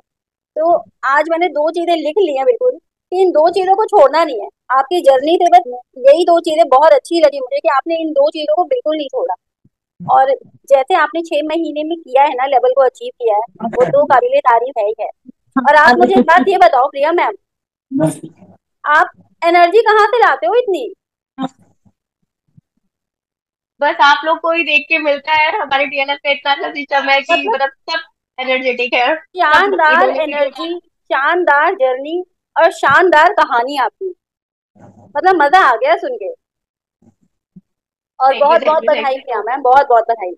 तो आज मैंने 2 चीजें लिख ली हैं बिल्कुल, कि इन 2 चीजों को छोड़ना नहीं है। आपकी जर्नी से बस यही 2 चीजें बहुत अच्छी लगी मुझे कि आपने इन 2 चीजों को बिल्कुल नहीं छोड़ा। और जैसे आपने 6 महीने में किया है ना, लेवल को अचीव किया है, वो तो काबिले तारीफ है ही है। और आप मुझे एक बात ये बताओ प्रिया मैम, आप एनर्जी कहाँ से लाते हो इतनी? बस आप लोग को ही देख के मिलता है। हमारे डीएलएफ का इतना अच्छा सिस्टम है कि मतलब मतलब सब एनर्जेटिक है, सब शानदार इन्होंने वीडियो एनर्जी, शानदार जर्नी और शानदार कहानी आपकी, मतलब मजा आ गया सुन के। और थैंक यू बहुत थैंक बहुत यू थैंक बधाई यू प्रिया सो मैम, बहुत बहुत बधाई।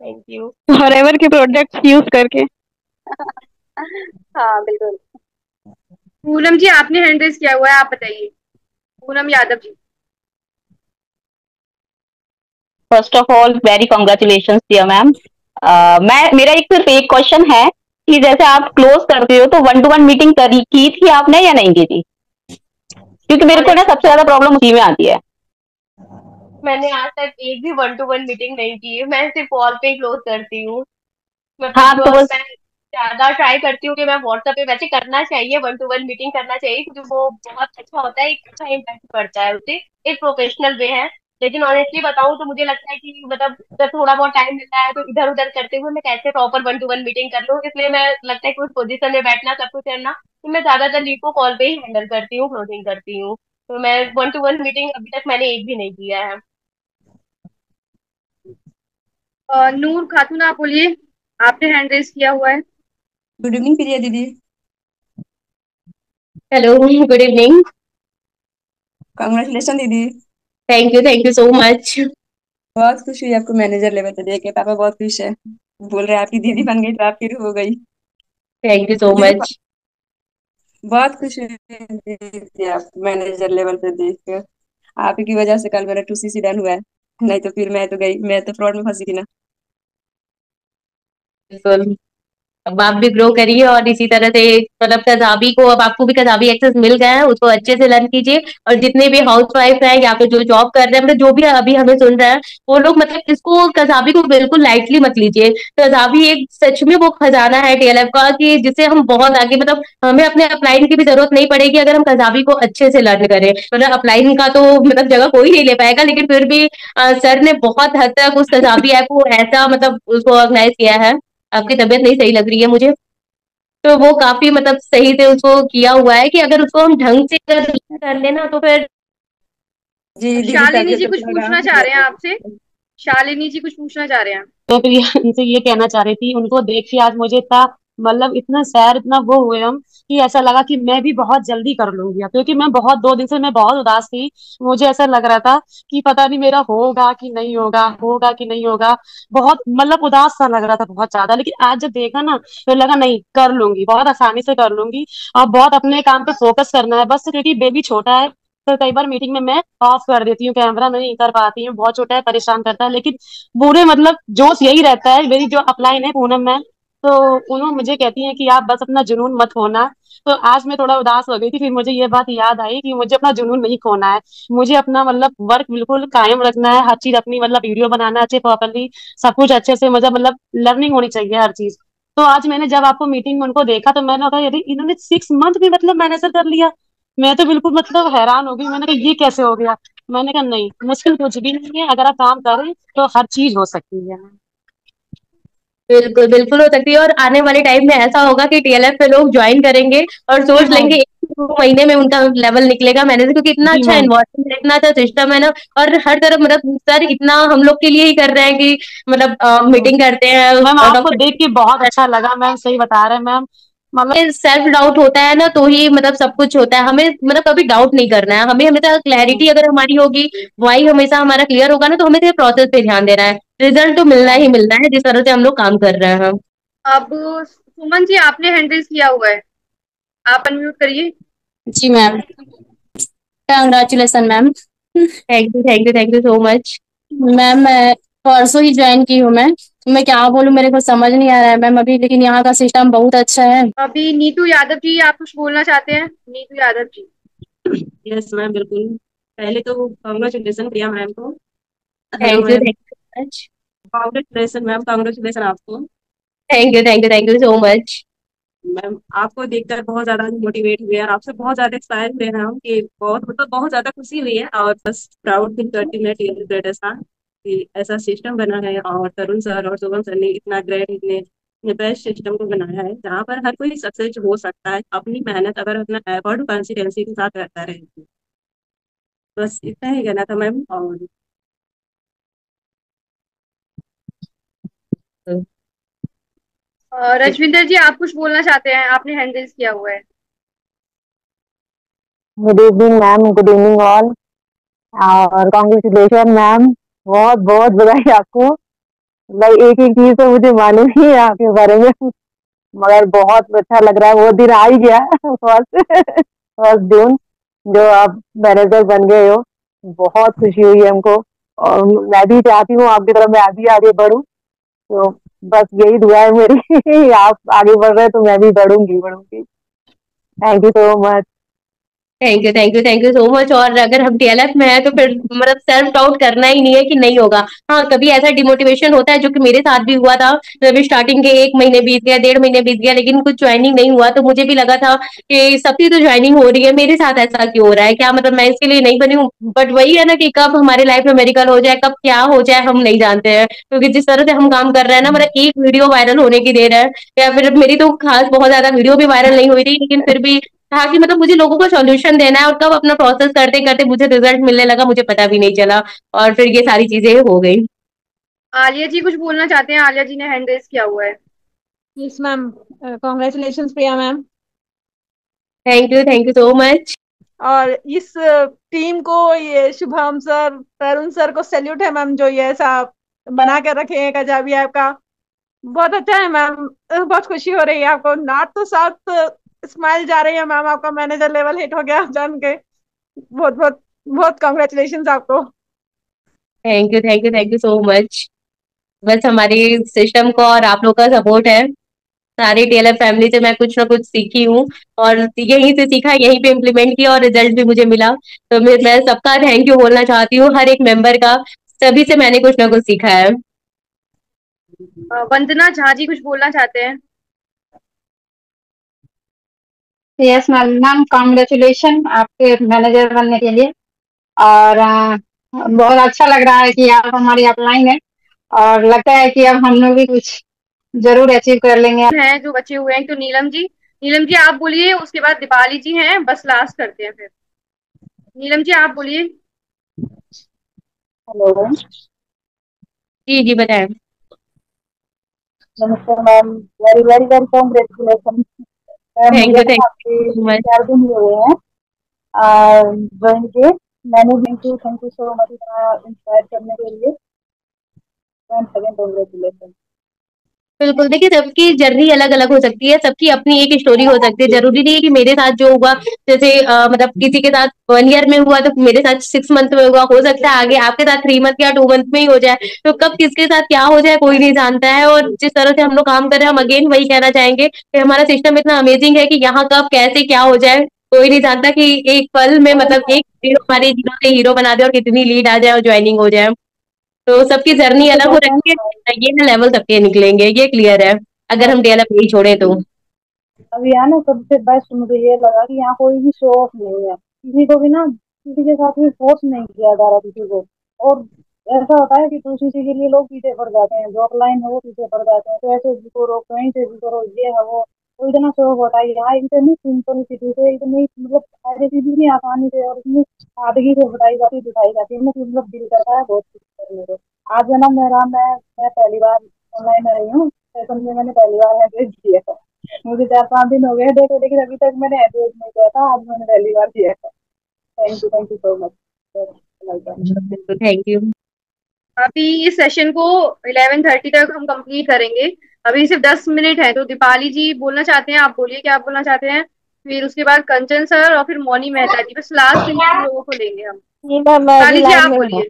Thank you. फॉरएवर के प्रोडक्ट्स यूज करके। हाँ बिल्कुल। पूनम जी आपने हैंड रेज किया हुआ है, आप बताइए। Poonam Yadav ji. First of all very congratulation dear ma'am. मैं मेरा एक सिर्फ एक क्वेश्चन है कि जैसे आप क्लोज करते हो तो 1-to-1 मीटिंग करी की थी आपने या नहीं की थी? क्योंकि मेरे को ना सबसे ज्यादा प्रॉब्लम उसी में आती है। मैंने आज तक एक भी 1-to-1 मीटिंग नहीं की है, मैं सिर्फ कॉल पे ही क्लोज करती हूँ। हाँ मतलब तो बस मैं ज्यादा ट्राई करती हूँ कि मैं व्हाट्सएप पे, वैसे करना चाहिए 1-to-1 मीटिंग करना चाहिए क्योंकि वो बहुत अच्छा होता है, एक अच्छा इम्पैक्ट पड़ता है उससे, एक प्रोफेशनल वे है। लेकिन ऑनेस्टली बताऊं तो मुझे लगता है कि मतलब जब थोड़ा बहुत टाइम मिलता है तो इधर उधर करते हुए मैं कैसे प्रॉपर 1-to-1 मीटिंग कर लूँ, इसलिए मैं लगता है कि उस पोजीशन में बैठना सब कुछ करना, तो मैं ज्यादातर लीड को कॉल पे ही हैंडल करती हूँ, क्लोजिंग करती हूँ। तो मैं 1-to-1 मीटिंग अभी तक मैंने एक भी नहीं किया है। नूर खातून आप बोलिए, आपने हैंड रेज किया हुआ है। गुड इवनिंग प्रिया दीदी। Hello good evening. कांग्रेचुलेशन दीदी। Thank you so much. बहुत खुश हुई आपको मैनेजर लेवल पे देख के, पापा बहुत खुश है, बोल रहे हैं आपकी दीदी बन गई तो आपकी रूह हो गई। थैंक यू सो मेरे मच। बहुत खुश हुई दीदी आप मैनेजर लेवल पे देख कर। आप ही की वजह से कल मेरा 2CC डन हुआ है, नहीं तो फिर मैं तो गई, मैं तो फ्रॉड में फंसी थी ना। बिल्कुल। अब आप भी ग्रो करिए और इसी तरह से मतलब कजाबी को, अब आपको भी कजाबी एक्सेस मिल गया है, उसको अच्छे से लर्न कीजिए। और जितने भी हाउस वाइफ है या फिर जो जॉब कर रहे हैं, मतलब जो भी अभी हमें सुन रहे हैं, वो लोग मतलब इसको कजाबी को बिल्कुल लाइटली मत लीजिए। कजाबी एक सच में वो खजाना है डीएलएफ का कि जिससे हम बहुत आगे, मतलब हमें अपने अपलाइन की भी जरूरत नहीं पड़ेगी अगर हम कजाबी को अच्छे से लर्न करें। मतलब अपलाइन का तो मतलब जगह कोई नहीं ले पाएगा, लेकिन फिर भी सर ने बहुत हद तक उस कजाबी ऐप को ऐसा मतलब उसको ऑर्गेनाइज किया है। आपकी तबीयत नहीं सही लग रही है मुझे, तो वो काफी मतलब सही से उसको किया हुआ है कि अगर उसको हम ढंग से कर लेना तो फिर। जी दीदी शालिनी तबीयत जी तो कुछ थोड़ा पूछना चाह रहे हैं आपसे। शालिनी जी कुछ पूछना चाह रहे हैं। तो फिर उनसे ये कहना चाह रही थी, उनको देख के आज मुझे इतना मतलब इतना सैर इतना वो हुए हम कि ऐसा लगा कि मैं भी बहुत जल्दी कर लूंगी अब, क्योंकि मैं बहुत 2 दिन से मैं बहुत उदास थी। मुझे ऐसा लग रहा था कि पता नहीं मेरा होगा कि नहीं होगा, होगा कि नहीं होगा। बहुत मतलब उदास सा लग रहा था बहुत ज्यादा, लेकिन आज जब देखा ना तो लगा नहीं कर लूंगी, बहुत आसानी से कर लूंगी। अब बहुत अपने काम पे फोकस करना है बस, क्योंकि बेबी छोटा है तो कई बार मीटिंग में मैं ऑफ कर देती हूँ कैमरा, मैं नहीं कर पाती हूँ, बहुत छोटा है परेशान करता है। लेकिन पूरे मतलब जोश यही रहता है, मेरी जो अपलाइन है पूनम में, तो उन्होंने मुझे कहती हैं कि आप बस अपना जुनून मत खोना। तो आज मैं थोड़ा उदास हो गई थी, फिर मुझे ये बात याद आई कि मुझे अपना जुनून नहीं खोना है। मुझे अपना मतलब वर्क बिल्कुल कायम रखना है, हर चीज अपनी मतलब वीडियो बनाना अच्छे प्रॉपरली, सब कुछ अच्छे से, मतलब लर्निंग होनी चाहिए हर चीज। तो आज मैंने जब आपको मीटिंग में उनको देखा तो मैंने कहा यदि इन्होंने 6 मंथ में मतलब मैनेजर कर लिया। मैं तो बिल्कुल मतलब हैरान हो गई, मैंने कहा ये कैसे हो गया। मैंने कहा नहीं, मुश्किल कुछ भी नहीं है, अगर आप काम करें तो हर चीज हो सकती है। बिल्कुल बिल्कुल हो सकती है। और आने वाले टाइम में ऐसा होगा कि टीएलएफ पे लोग ज्वाइन करेंगे और जी सोच लेंगे मैम। 1 2 महीने में उनका लेवल निकलेगा मैनेजर, क्योंकि इतना जी अच्छा मैम। एनवायरनमेंट है, इतना अच्छा सिस्टम है ना। और हर तरफ मतलब सर इतना हम लोग के लिए ही कर रहे हैं कि मतलब मीटिंग करते हैं मैम और आपको देख के बहुत अच्छा लगा मैम, सही बता रहे हैं मैम। मतलब सेल्फ डाउट होता है ना, तो ही मतलब सब कुछ होता है। हमें मतलब कभी डाउट नहीं करना है, हमें हमेशा क्लैरिटी अगर हमारी होगी, वाई हमेशा हमारा क्लियर होगा ना, तो हमें सिर्फ प्रोसेस पे ध्यान देना है। रिजल्ट तो मिलना ही मिलना है जिस तरह से हम लोग काम कर रहे हैं। अब सुमन जी आपने हैंडल किया हुआ है, आप अनम्यूट करिए। जी ma'am. Congratulation ma'am. Thank you thank you thank you so much. Ma'am मैं परसों ही ज्वाइन की हूँ। मैं क्या बोलूँ, मेरे को समझ नहीं आ रहा है मैम अभी, लेकिन यहाँ का सिस्टम बहुत अच्छा है। अभी नीतू यादव जी आप कुछ बोलना चाहते हैं? नीतू यादव जी। यस मैम बिल्कुल। पहले तो कॉन्ग्रेचुलेसन प्रिया मैम को। Hello thank you ma'am. Much. Congratulation ma'am, congratulation आपको। Thank you so much. Ma'am आपको देखकर बहुत ज्यादा मोटिवेट हुए और आपसे बहुत ज्यादा इंस्पायर हुए हैं हम, कि बहुत मतलब बहुत ज्यादा खुशी हुई है और बस प्राउड फील करती मैं टीएल ग्रेडर सा कि ऐसा सिस्टम बना है और तरुण सर और शुभम सर ने इतना ग्रेट इतने बेस्ट सिस्टम को बनाया है जहाँ पर हर कोई सक्सेस हो सकता है अपनी मेहनत अगर अपना एफर्ट कंसिस्टेंसी के साथ करता रहे तो। बस इतना ही कहना था मैम। और रजविंदर जी आप कुछ बोलना चाहते हैं? आपने हैंडल किया हुआ है। Good evening ma'am, good evening all. और कॉन्ग्रेचुलेशन मैम, बहुत बहुत बधाई आपको। भाई एक एक चीज तो मुझे मालूम ही है आपके बारे में, मगर बहुत अच्छा लग रहा है। वो दिन आ ही गया फर्स्ट फर्स्ट जून जो आप मैनेजर बन गए हो, बहुत खुशी हुई है हमको। और मैं भी चाहती हूँ आपकी तरह मैं भी आगे बढ़ूँ, तो बस यही दुआ है मेरी आप आगे बढ़ रहे हैं तो मैं भी बढ़ूंगी बढ़ूंगी। Thank you so much. Thank you so much. और अगर हम टीएलएफ में है तो फिर मतलब सेल्फ डाउट करना ही नहीं है कि नहीं होगा। हाँ कभी ऐसा डिमोटिवेशन होता है, जो कि मेरे साथ भी हुआ था। जब स्टार्टिंग के 1 महीने बीत गया, 1.5 महीने बीत गया, लेकिन कुछ ज्वाइनिंग नहीं हुआ, तो मुझे भी लगा था कि सबकी तो ज्वाइनिंग हो रही है, मेरे साथ ऐसा क्यों हो रहा है, क्या मतलब मैं इसके लिए नहीं बनी हूँ। बट वही है ना कि कब हमारे लाइफ में मेडिकल हो जाए, कब क्या हो जाए हम नहीं जानते हैं, क्योंकि जिस तरह से हम काम कर रहे हैं ना, मतलब एक वीडियो वायरल होने की देर है। या फिर मेरी तो खास बहुत ज्यादा वीडियो भी वायरल नहीं हुई थी, लेकिन फिर भी था कि मतलब मुझे लोगों को सॉल्यूशन देना है, और कब अपना प्रोसेस करते करते मुझे रिजल्ट मिलने लगा, मुझे पता भी नहीं चला। और फिर ये सारी चीजें हो गई। आलिया जी कुछ बोलना चाहते हैं? आलिया जी ने हैंड रेस किया हुआ है। Yes ma'am, congratulation Priya ma'am. Thank you so much. और इस टीम को, ये शुभम सर, तरुण सर को सैल्यूट है मैम, जो ये ऐसा बना कर रखे हैं कजाबी ऐप का। बहुत अच्छा है मैम, बहुत खुशी हो रही है आपको। नॉर्थ टू साउथ स्माइल जा रही है मैम, आपका मैनेजर लेवल हिट हो गया जान के। बहुत बहुत बहुत कॉन्ग्रेचुलेशन आपको। Thank you so much. बस हमारी सिस्टम को और आप लोग का सपोर्ट है। सारी टेलर फैमिली से मैं कुछ ना कुछ सीखी हूँ, और यहीं से सीखा, यहीं पे इम्प्लीमेंट किया, और रिजल्ट भी मुझे मिला। तो मैं सबका थैंक यू बोलना चाहती हूँ, हर एक मेंबर का। सभी से मैंने कुछ ना कुछ सीखा है। वंदना झा जी कुछ बोलना चाहते हैं? यस मैम, मैम कॉन्ग्रेचुलेशन आपके मैनेजर बनने के लिए। और बहुत अच्छा लग रहा है कि आप हमारी अपलाइन है, और लगता है कि अब हम लोग भी कुछ जरूर अचीव कर लेंगे। हैं जो बचे हुए हैं, तो नीलम जी आप बोलिए, उसके बाद दीपाली जी हैं, बस लास्ट करते हैं फिर। नीलम जी आप बोलिए। हेलो जी जी बताएं। नमस्ते ma'am, very very very congratulation ma'am. मुझे थैंक ना आपके यू मच। 4 दिन हुए हैं ज्वाइन के। मैंने थैंक यू सो मच इतना इंस्पायर करने के लिए। Ma'am second congratulation. बिल्कुल, देखिए सबकी जर्नी अलग-अलग हो सकती है, सबकी अपनी एक स्टोरी हो सकती है, ज़रूरी नहीं है कि मेरे साथ जो हुआ जैसे मतलब किसी के साथ 1 ईयर में हुआ तो मेरे साथ 6 मंथ में हुआ, हो सकता है आगे आपके साथ 3 मंथ या 2 मंथ में ही हो जाए, तो कब किसके साथ क्या हो जाए कोई नहीं जानता है और जिस तरह से हम लोग काम कर रहे हैं हम अगेन वही कहना चाहेंगे कि हमारा सिस्टम इतना अमेजिंग है कि यहाँ कब कैसे क्या हो जाए, कोई नहीं जानता कि एक पल में मतलब एक ज़ीरो हमारे ज़ीरो से हीरो बना दे और कितनी लीड आ जाए और जॉइनिंग हो जाए। तो सबकी जर्नी सबसे अलग हो पहले रही है, ये ना लेवल सबके निकलेंगे, ये क्लियर है, अगर हम डेवलप नहीं छोड़े तो। अभी यहाँ ना सबसे बेस्ट मुझे ये लगा कि यहाँ कोई भी शो ऑफ नहीं है, किसी को भी ना किसी के साथ भी फोर्स नहीं किया जा रहा किसी को। और ऐसा होता है कि दूसरी चीज के लिए लोग पीछे पड़ जाते हैं, जो ऑफलाइन है वो पीछे पड़ जाते हैं, तो ऐसे भी करो कहीं से भी करो ये है वो, तो इतना शो ऑफ होता है। यहाँ इतनी सिंपलिसिटी से इतनी मतलब ऐसी चीज इतनी आसानी से और इतनी सादगी से बताई जाती दिखाई जाती है ना कि मतलब दिल करता है बहुत कुछ करने को। आज है ना मैं पहली बार ऑनलाइन आई हूँ सेशन में, मैंने पहली बार एड्रेस दिया था। मुझे 4-5 दिन हो गए देखो, लेकिन अभी तक मैंने एड्रेस नहीं किया था, आज मैंने पहली बार किया था। Thank you so much. बिल्कुल, थैंक यू। अभी इस सेशन को 11:30 तक हम कंप्लीट करेंगे। अभी सिर्फ 10 मिनट है, तो दीपाली जी बोलना चाहते हैं, आप बोलिए क्या आप बोलना चाहते हैं। फिर उसके बाद कंचन सर और फिर मौनी मेहता जी, बस लास्ट इन तीन लोगों को लेंगे हम। जी मैम, मैं भी दीपाली जी लाइन आप में हूँ। बोलिए।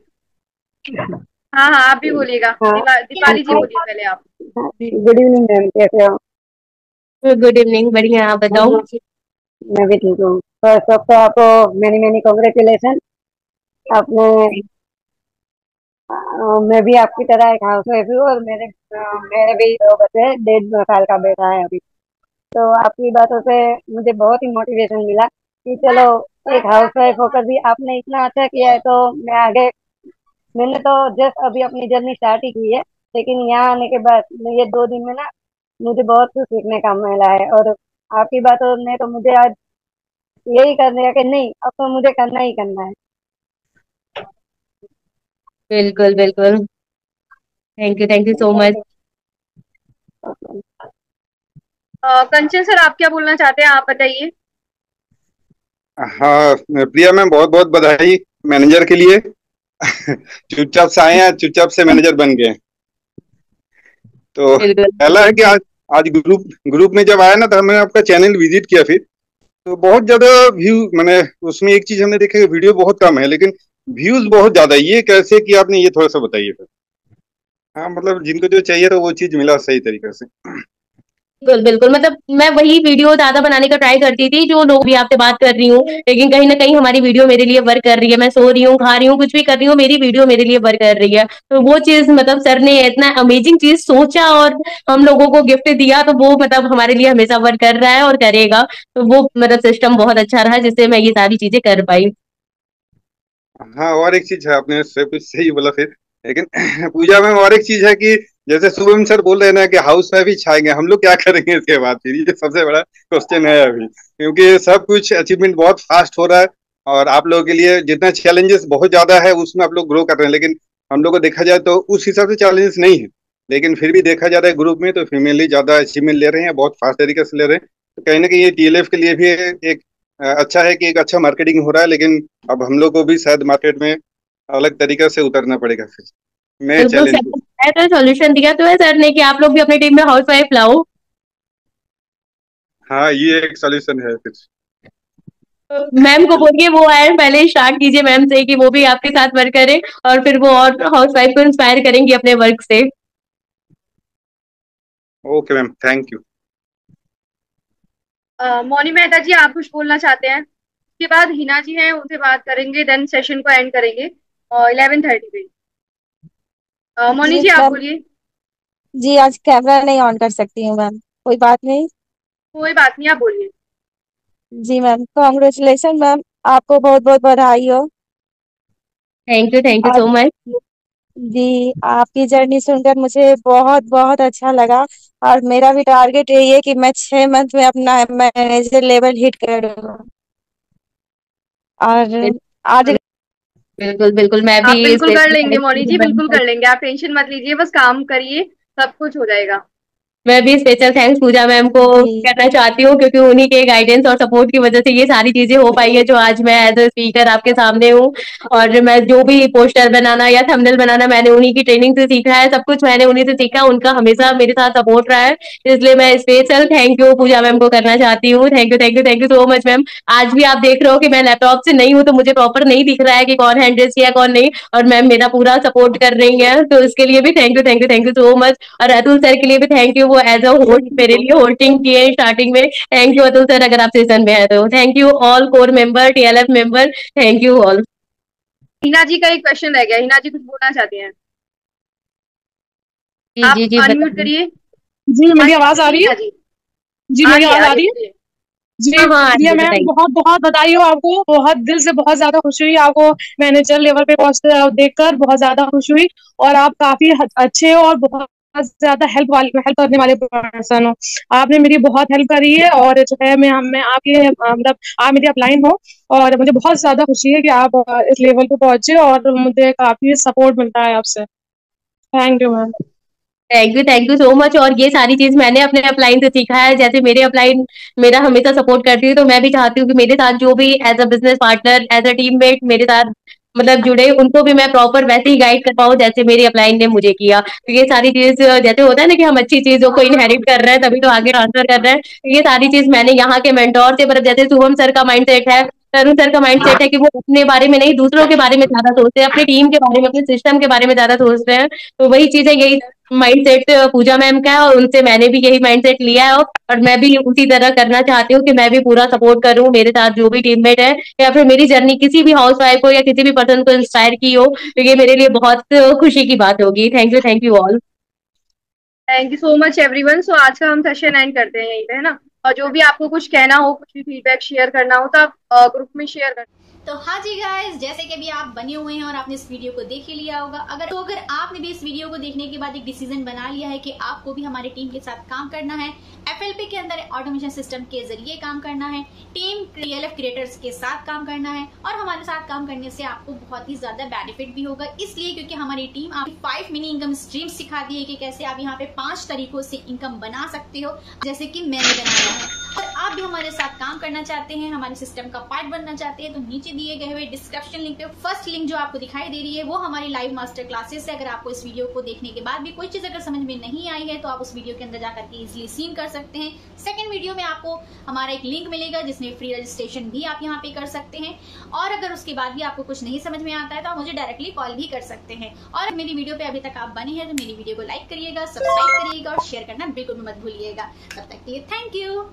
हाँ हाँ, आप भी बोलिएगा। हाँ, दीपाली जी बोलिए पहले आप। गुड इवनिंग मैम, कैसे हो? गुड इवनिंग, बढ़िया, आप बताओ। मैं भी ठीक हूँ। फर्स्ट ऑफ तो आपको मेनी मेनी कॉन्ग्रेचुलेशन। आपने मैं भी आपकी तरह एक हाउस वाइफ हूँ और मेरे भी 2 बच्चे, 1.5 साल का बेटा है अभी। तो आपकी बातों से मुझे बहुत ही मोटिवेशन मिला कि चलो एक हाउस वाइफ होकर भी आपने इतना अच्छा किया है, तो मैं आगे, मैंने तो जस्ट अभी अपनी जर्नी स्टार्ट ही की है, लेकिन यहाँ आने के बाद ये 2 दिन में ना मुझे बहुत कुछ सीखने का मिला है। और आपकी बातों ने तो मुझे आज यही कर दिया कि नहीं, अब तो मुझे करना ही करना है। बिल्कुल बिल्कुल, thank you so much. Kanchan sir आप क्या बोलना चाहते हैं, आप बताइए। हाँ प्रिया मैम, बहुत बहुत बधाई मैनेजर के लिए। चुपचाप से आए हैं, चुपचाप से मैनेजर बन गए। तो पहला है कि आज ग्रुप में जब आया ना तो हमने आपका चैनल विजिट किया, फिर तो बहुत ज्यादा व्यू, मैंने उसमें एक चीज हमने देखा कि वीडियो बहुत कम है लेकिन व्यूज बहुत ज्यादा है। ये कैसे कि आपने, ये थोड़ा सा बताइए फिर। हाँ मतलब जिनको जो चाहिए था वो चीज मिला सही तरीके से। बिल्कुल बिल्कुल, मतलब मैं वही वीडियो ज्यादा बनाने का ट्राई करती थी जो लोग भी आपसे बात कर रही हूँ, लेकिन कहीं ना कहीं हमारी वीडियो मेरे लिए वर्क कर रही है, मैं सो रही हूँ खा रही हूँ कुछ भी कर रही हूँ, मेरी वीडियो मेरे लिए वर्क कर रही है। तो वो चीज मतलब सर ने इतना अमेजिंग चीज सोचा और हम लोगों को गिफ्ट दिया, तो वो मतलब हमारे लिए हमेशा वर्क कर रहा है और करेगा। तो वो मतलब सिस्टम बहुत अच्छा रहा जिससे मैं ये सारी चीजें कर पाई। हाँ और एक चीज है, आपने सब कुछ सही बोला फिर, लेकिन पूजा में और एक चीज है कि जैसे शुभम सर बोल रहे हैं ना कि हाउस वाइफ ही छाएंगे, हम लोग क्या करेंगे इसके बाद? फिर ये सबसे बड़ा क्वेश्चन है अभी, क्योंकि सब कुछ अचीवमेंट बहुत फास्ट हो रहा है और आप लोगों के लिए जितना चैलेंजेस बहुत ज्यादा है उसमें आप लोग ग्रो कर रहे हैं, लेकिन हम लोग को देखा जाए तो उस हिसाब से चैलेंजेस नहीं है, लेकिन फिर भी देखा जा रहा है ग्रुप में तो फीमेल ही ज्यादा अचीवमेंट ले रहे हैं, बहुत फास्ट तरीके से ले रहे हैं। तो कहीं ना कहीं ये टीएलएफ के लिए भी एक अच्छा है कि एक अच्छा मार्केटिंग हो रहा है, लेकिन अब हम लोग को भी शायद मार्केट में अलग तरीके से उतरना पड़ेगा फिर नए बिल्कुल चैलेंज को। सर तो सॉल्यूशन दिया तो है सर ने कि आप लोग भी अपनी टीम में हाउस वाइफ लाओ। हाँ ये एक सोल्यूशन है फिर। मैम को बोलिए वो आए पहले स्टार्ट कीजिए मैम से कि वो भी आपके साथ वर्क करें और फिर वो और हाउस वाइफ को इंस्पायर करेंगी अपने वर्क से। Okay ma'am, thank you. Mouni Mehta ji आप कुछ बोलना चाहते हैं? उसके बाद हिना जी हैं, उनसे बात करेंगे, देन सेशन को एंड करेंगे 11:30 पे। मौनी जी जी आप मैम, बोलिए। जी आज कैमरा नहीं ऑन कर सकती हूँ मैम, कोई बात नहीं। कोई बात नहीं, आप बोलिए। जी मैम, कॉन्ग्रेचुलेशन मैम, आपको बहुत बहुत बधाई हो। थैंक यू और सो मच। जी आपकी जर्नी सुनकर मुझे बहुत बहुत अच्छा लगा और मेरा भी टारगेट यही है कि मैं 6 मंथ में अपना मैनेजर लेवल हिट करूँ। और आज बिल्कुल बिल्कुल, मैं भी आप बिल्कुल कर लेंगे मौनी जी, बिल्कुल इस कर लेंगे, आप टेंशन मत लीजिए, बस काम करिए, सब कुछ हो जाएगा। मैं भी स्पेशल थैंक्स पूजा मैम को करना चाहती हूँ, क्योंकि उन्हीं के गाइडेंस और सपोर्ट की वजह से ये सारी चीजें हो पाई है जो आज मैं एज अ स्पीकर आपके सामने हूँ। और मैं जो भी पोस्टर बनाना या थंबनेल बनाना मैंने उन्हीं की ट्रेनिंग से सीखा है, सब कुछ मैंने उन्हीं से सीखा, उनका हमेशा मेरे साथ सपोर्ट रहा है, इसलिए मैं special thank you Puja ma'am को करना चाहती हूँ। Thank you thank you thank you so much ma'am. आज भी आप देख रहे हो कि मैं लैपटॉप से नहीं हूँ तो मुझे प्रॉपर नहीं दिख रहा है कि कौन हैंड रेस किया कौन नहीं, और मैम मेरा पूरा सपोर्ट कर रही है, तो इसके लिए भी thank you thank you thank you so much. और अतुल सर के लिए भी थैंक यू, वो एज अ होस्ट मेरे लिए होस्टिंग किए स्टार्टिंग में। थैंक यू अतुल सर, अगर आप सेशन में आए तो thank you all core member, TLF member, thank you all. Hina ji का एक क्वेश्चन रह गया, हिना जी कुछ बोलना चाहती हैं? जी आप जी जी अनम्यूट बताइए। करिए। जी मेरी आवाज आ रही है? हिना जी जी मेरी आवाज आ रही है? बोलिए। जी हाँ हाँ प्रिया आइए मैम, बताइए। बहुत बहुत बधाई हो आपको, बहुत दिल से बहुत ज्यादा खुशी हुई आपको मैनेजर लेवल पे पहुंचते देखकर, बहुत ज्यादा खुशी हुई। और आप काफी अच्छे हो और बहुत ज्यादा हेल्प करने वाले पर्सन हो। आपने मेरी बहुत हेल्प करी है, और जो है मैं आपके मतलब आप मेरी अपलाइन हो, और मुझे बहुत ज्यादा खुशी है कि आप इस लेवल पे पहुंचे, और मुझे काफी सपोर्ट मिलता है आपसे। Thank you ma'am. Thank you so much. और ये सारी चीज मैंने अपने अपलाइन से सीखा है, जैसे मेरे अपलाइन मेरा हमेशा सपोर्ट करती है, तो मैं भी चाहती हूँ कि मेरे साथ जो भी as a business partner as a teammate मेरे साथ मतलब जुड़े, उनको भी मैं प्रॉपर वैसे ही गाइड कर पाऊँ जैसे मेरी अपलाइन ने मुझे किया। तो ये सारी चीज जैसे होता है ना कि हम अच्छी चीजों को इनहेरिट कर रहे हैं तभी तो आगे ट्रांसफर कर रहे हैं, तो ये सारी चीज मैंने यहाँ के मेंटोर से, मतलब जैसे शुभम सर का माइंडसेट है, तरुण सर का माइंडसेट है कि वो अपने बारे में नहीं दूसरों के बारे में ज्यादा सोचते हैं, अपनी टीम के बारे में अपने सिस्टम के बारे में ज्यादा सोचते हैं, तो वही चीजें यही माइंडसेट पूजा मैम का है, और उनसे मैंने भी यही माइंडसेट लिया है, और मैं भी उसी तरह करना चाहती हूँ कि मैं भी पूरा सपोर्ट करूँ मेरे साथ जो भी टीममेट है, या फिर मेरी जर्नी किसी भी हाउस वाइफ को या किसी भी पर्सन को इंस्पायर की हो, तो ये मेरे लिए बहुत खुशी की बात होगी। Thank you all. Thank you so much everyone. So आज का हम सेशन एंड करते हैं यहीं पे, है ना। और जो भी आपको कुछ कहना हो, कुछ भी फीडबैक शेयर करना हो तो आप ग्रुप में शेयर कर। तो हाँ जी गाइस, जैसे कि अभी आप बने हुए हैं और आपने इस वीडियो को देख ही लिया होगा, अगर आपने भी इस वीडियो को देखने के बाद एक डिसीजन बना लिया है कि आपको भी हमारी टीम के साथ काम करना है, FLP के अंदर ऑटोमेशन सिस्टम के जरिए काम करना है, टीम TLF क्रिएटर्स के साथ काम करना है, और हमारे साथ काम करने से आपको बहुत ही ज्यादा बेनिफिट भी होगा, इसलिए क्योंकि हमारी टीम आपको 5 मिनी इनकम स्ट्रीम सिखाती है कि कैसे आप यहाँ पे 5 तरीकों से इनकम बना सकते हो, जैसे कि मैंने बनाया है। और आप भी हमारे साथ काम करना चाहते हैं, हमारे सिस्टम का पार्ट बनना चाहते हैं, तो नीचे दिए गए हुए डिस्क्रिप्शन लिंक पे फर्स्ट लिंक जो आपको दिखाई दे रही है वो हमारी लाइव मास्टर क्लासेस है। अगर आपको इस वीडियो को देखने के बाद भी कोई चीज अगर समझ में नहीं आई है तो आप उस वीडियो के अंदर जाकर के इजिली सीन कर सकते हैं। सेकंड वीडियो में आपको हमारा एक लिंक मिलेगा जिसमें फ्री रजिस्ट्रेशन भी आप यहाँ पे कर सकते हैं, और अगर उसके बाद भी आपको कुछ नहीं समझ में आता है तो आप मुझे डायरेक्टली कॉल भी कर सकते हैं। और मेरी वीडियो पे अभी तक आप बने हैं तो मेरी वीडियो को लाइक करिएगा, सब्सक्राइब करिएगा और शेयर करना बिल्कुल मत भूलिएगा। तब तक के लिए थैंक यू।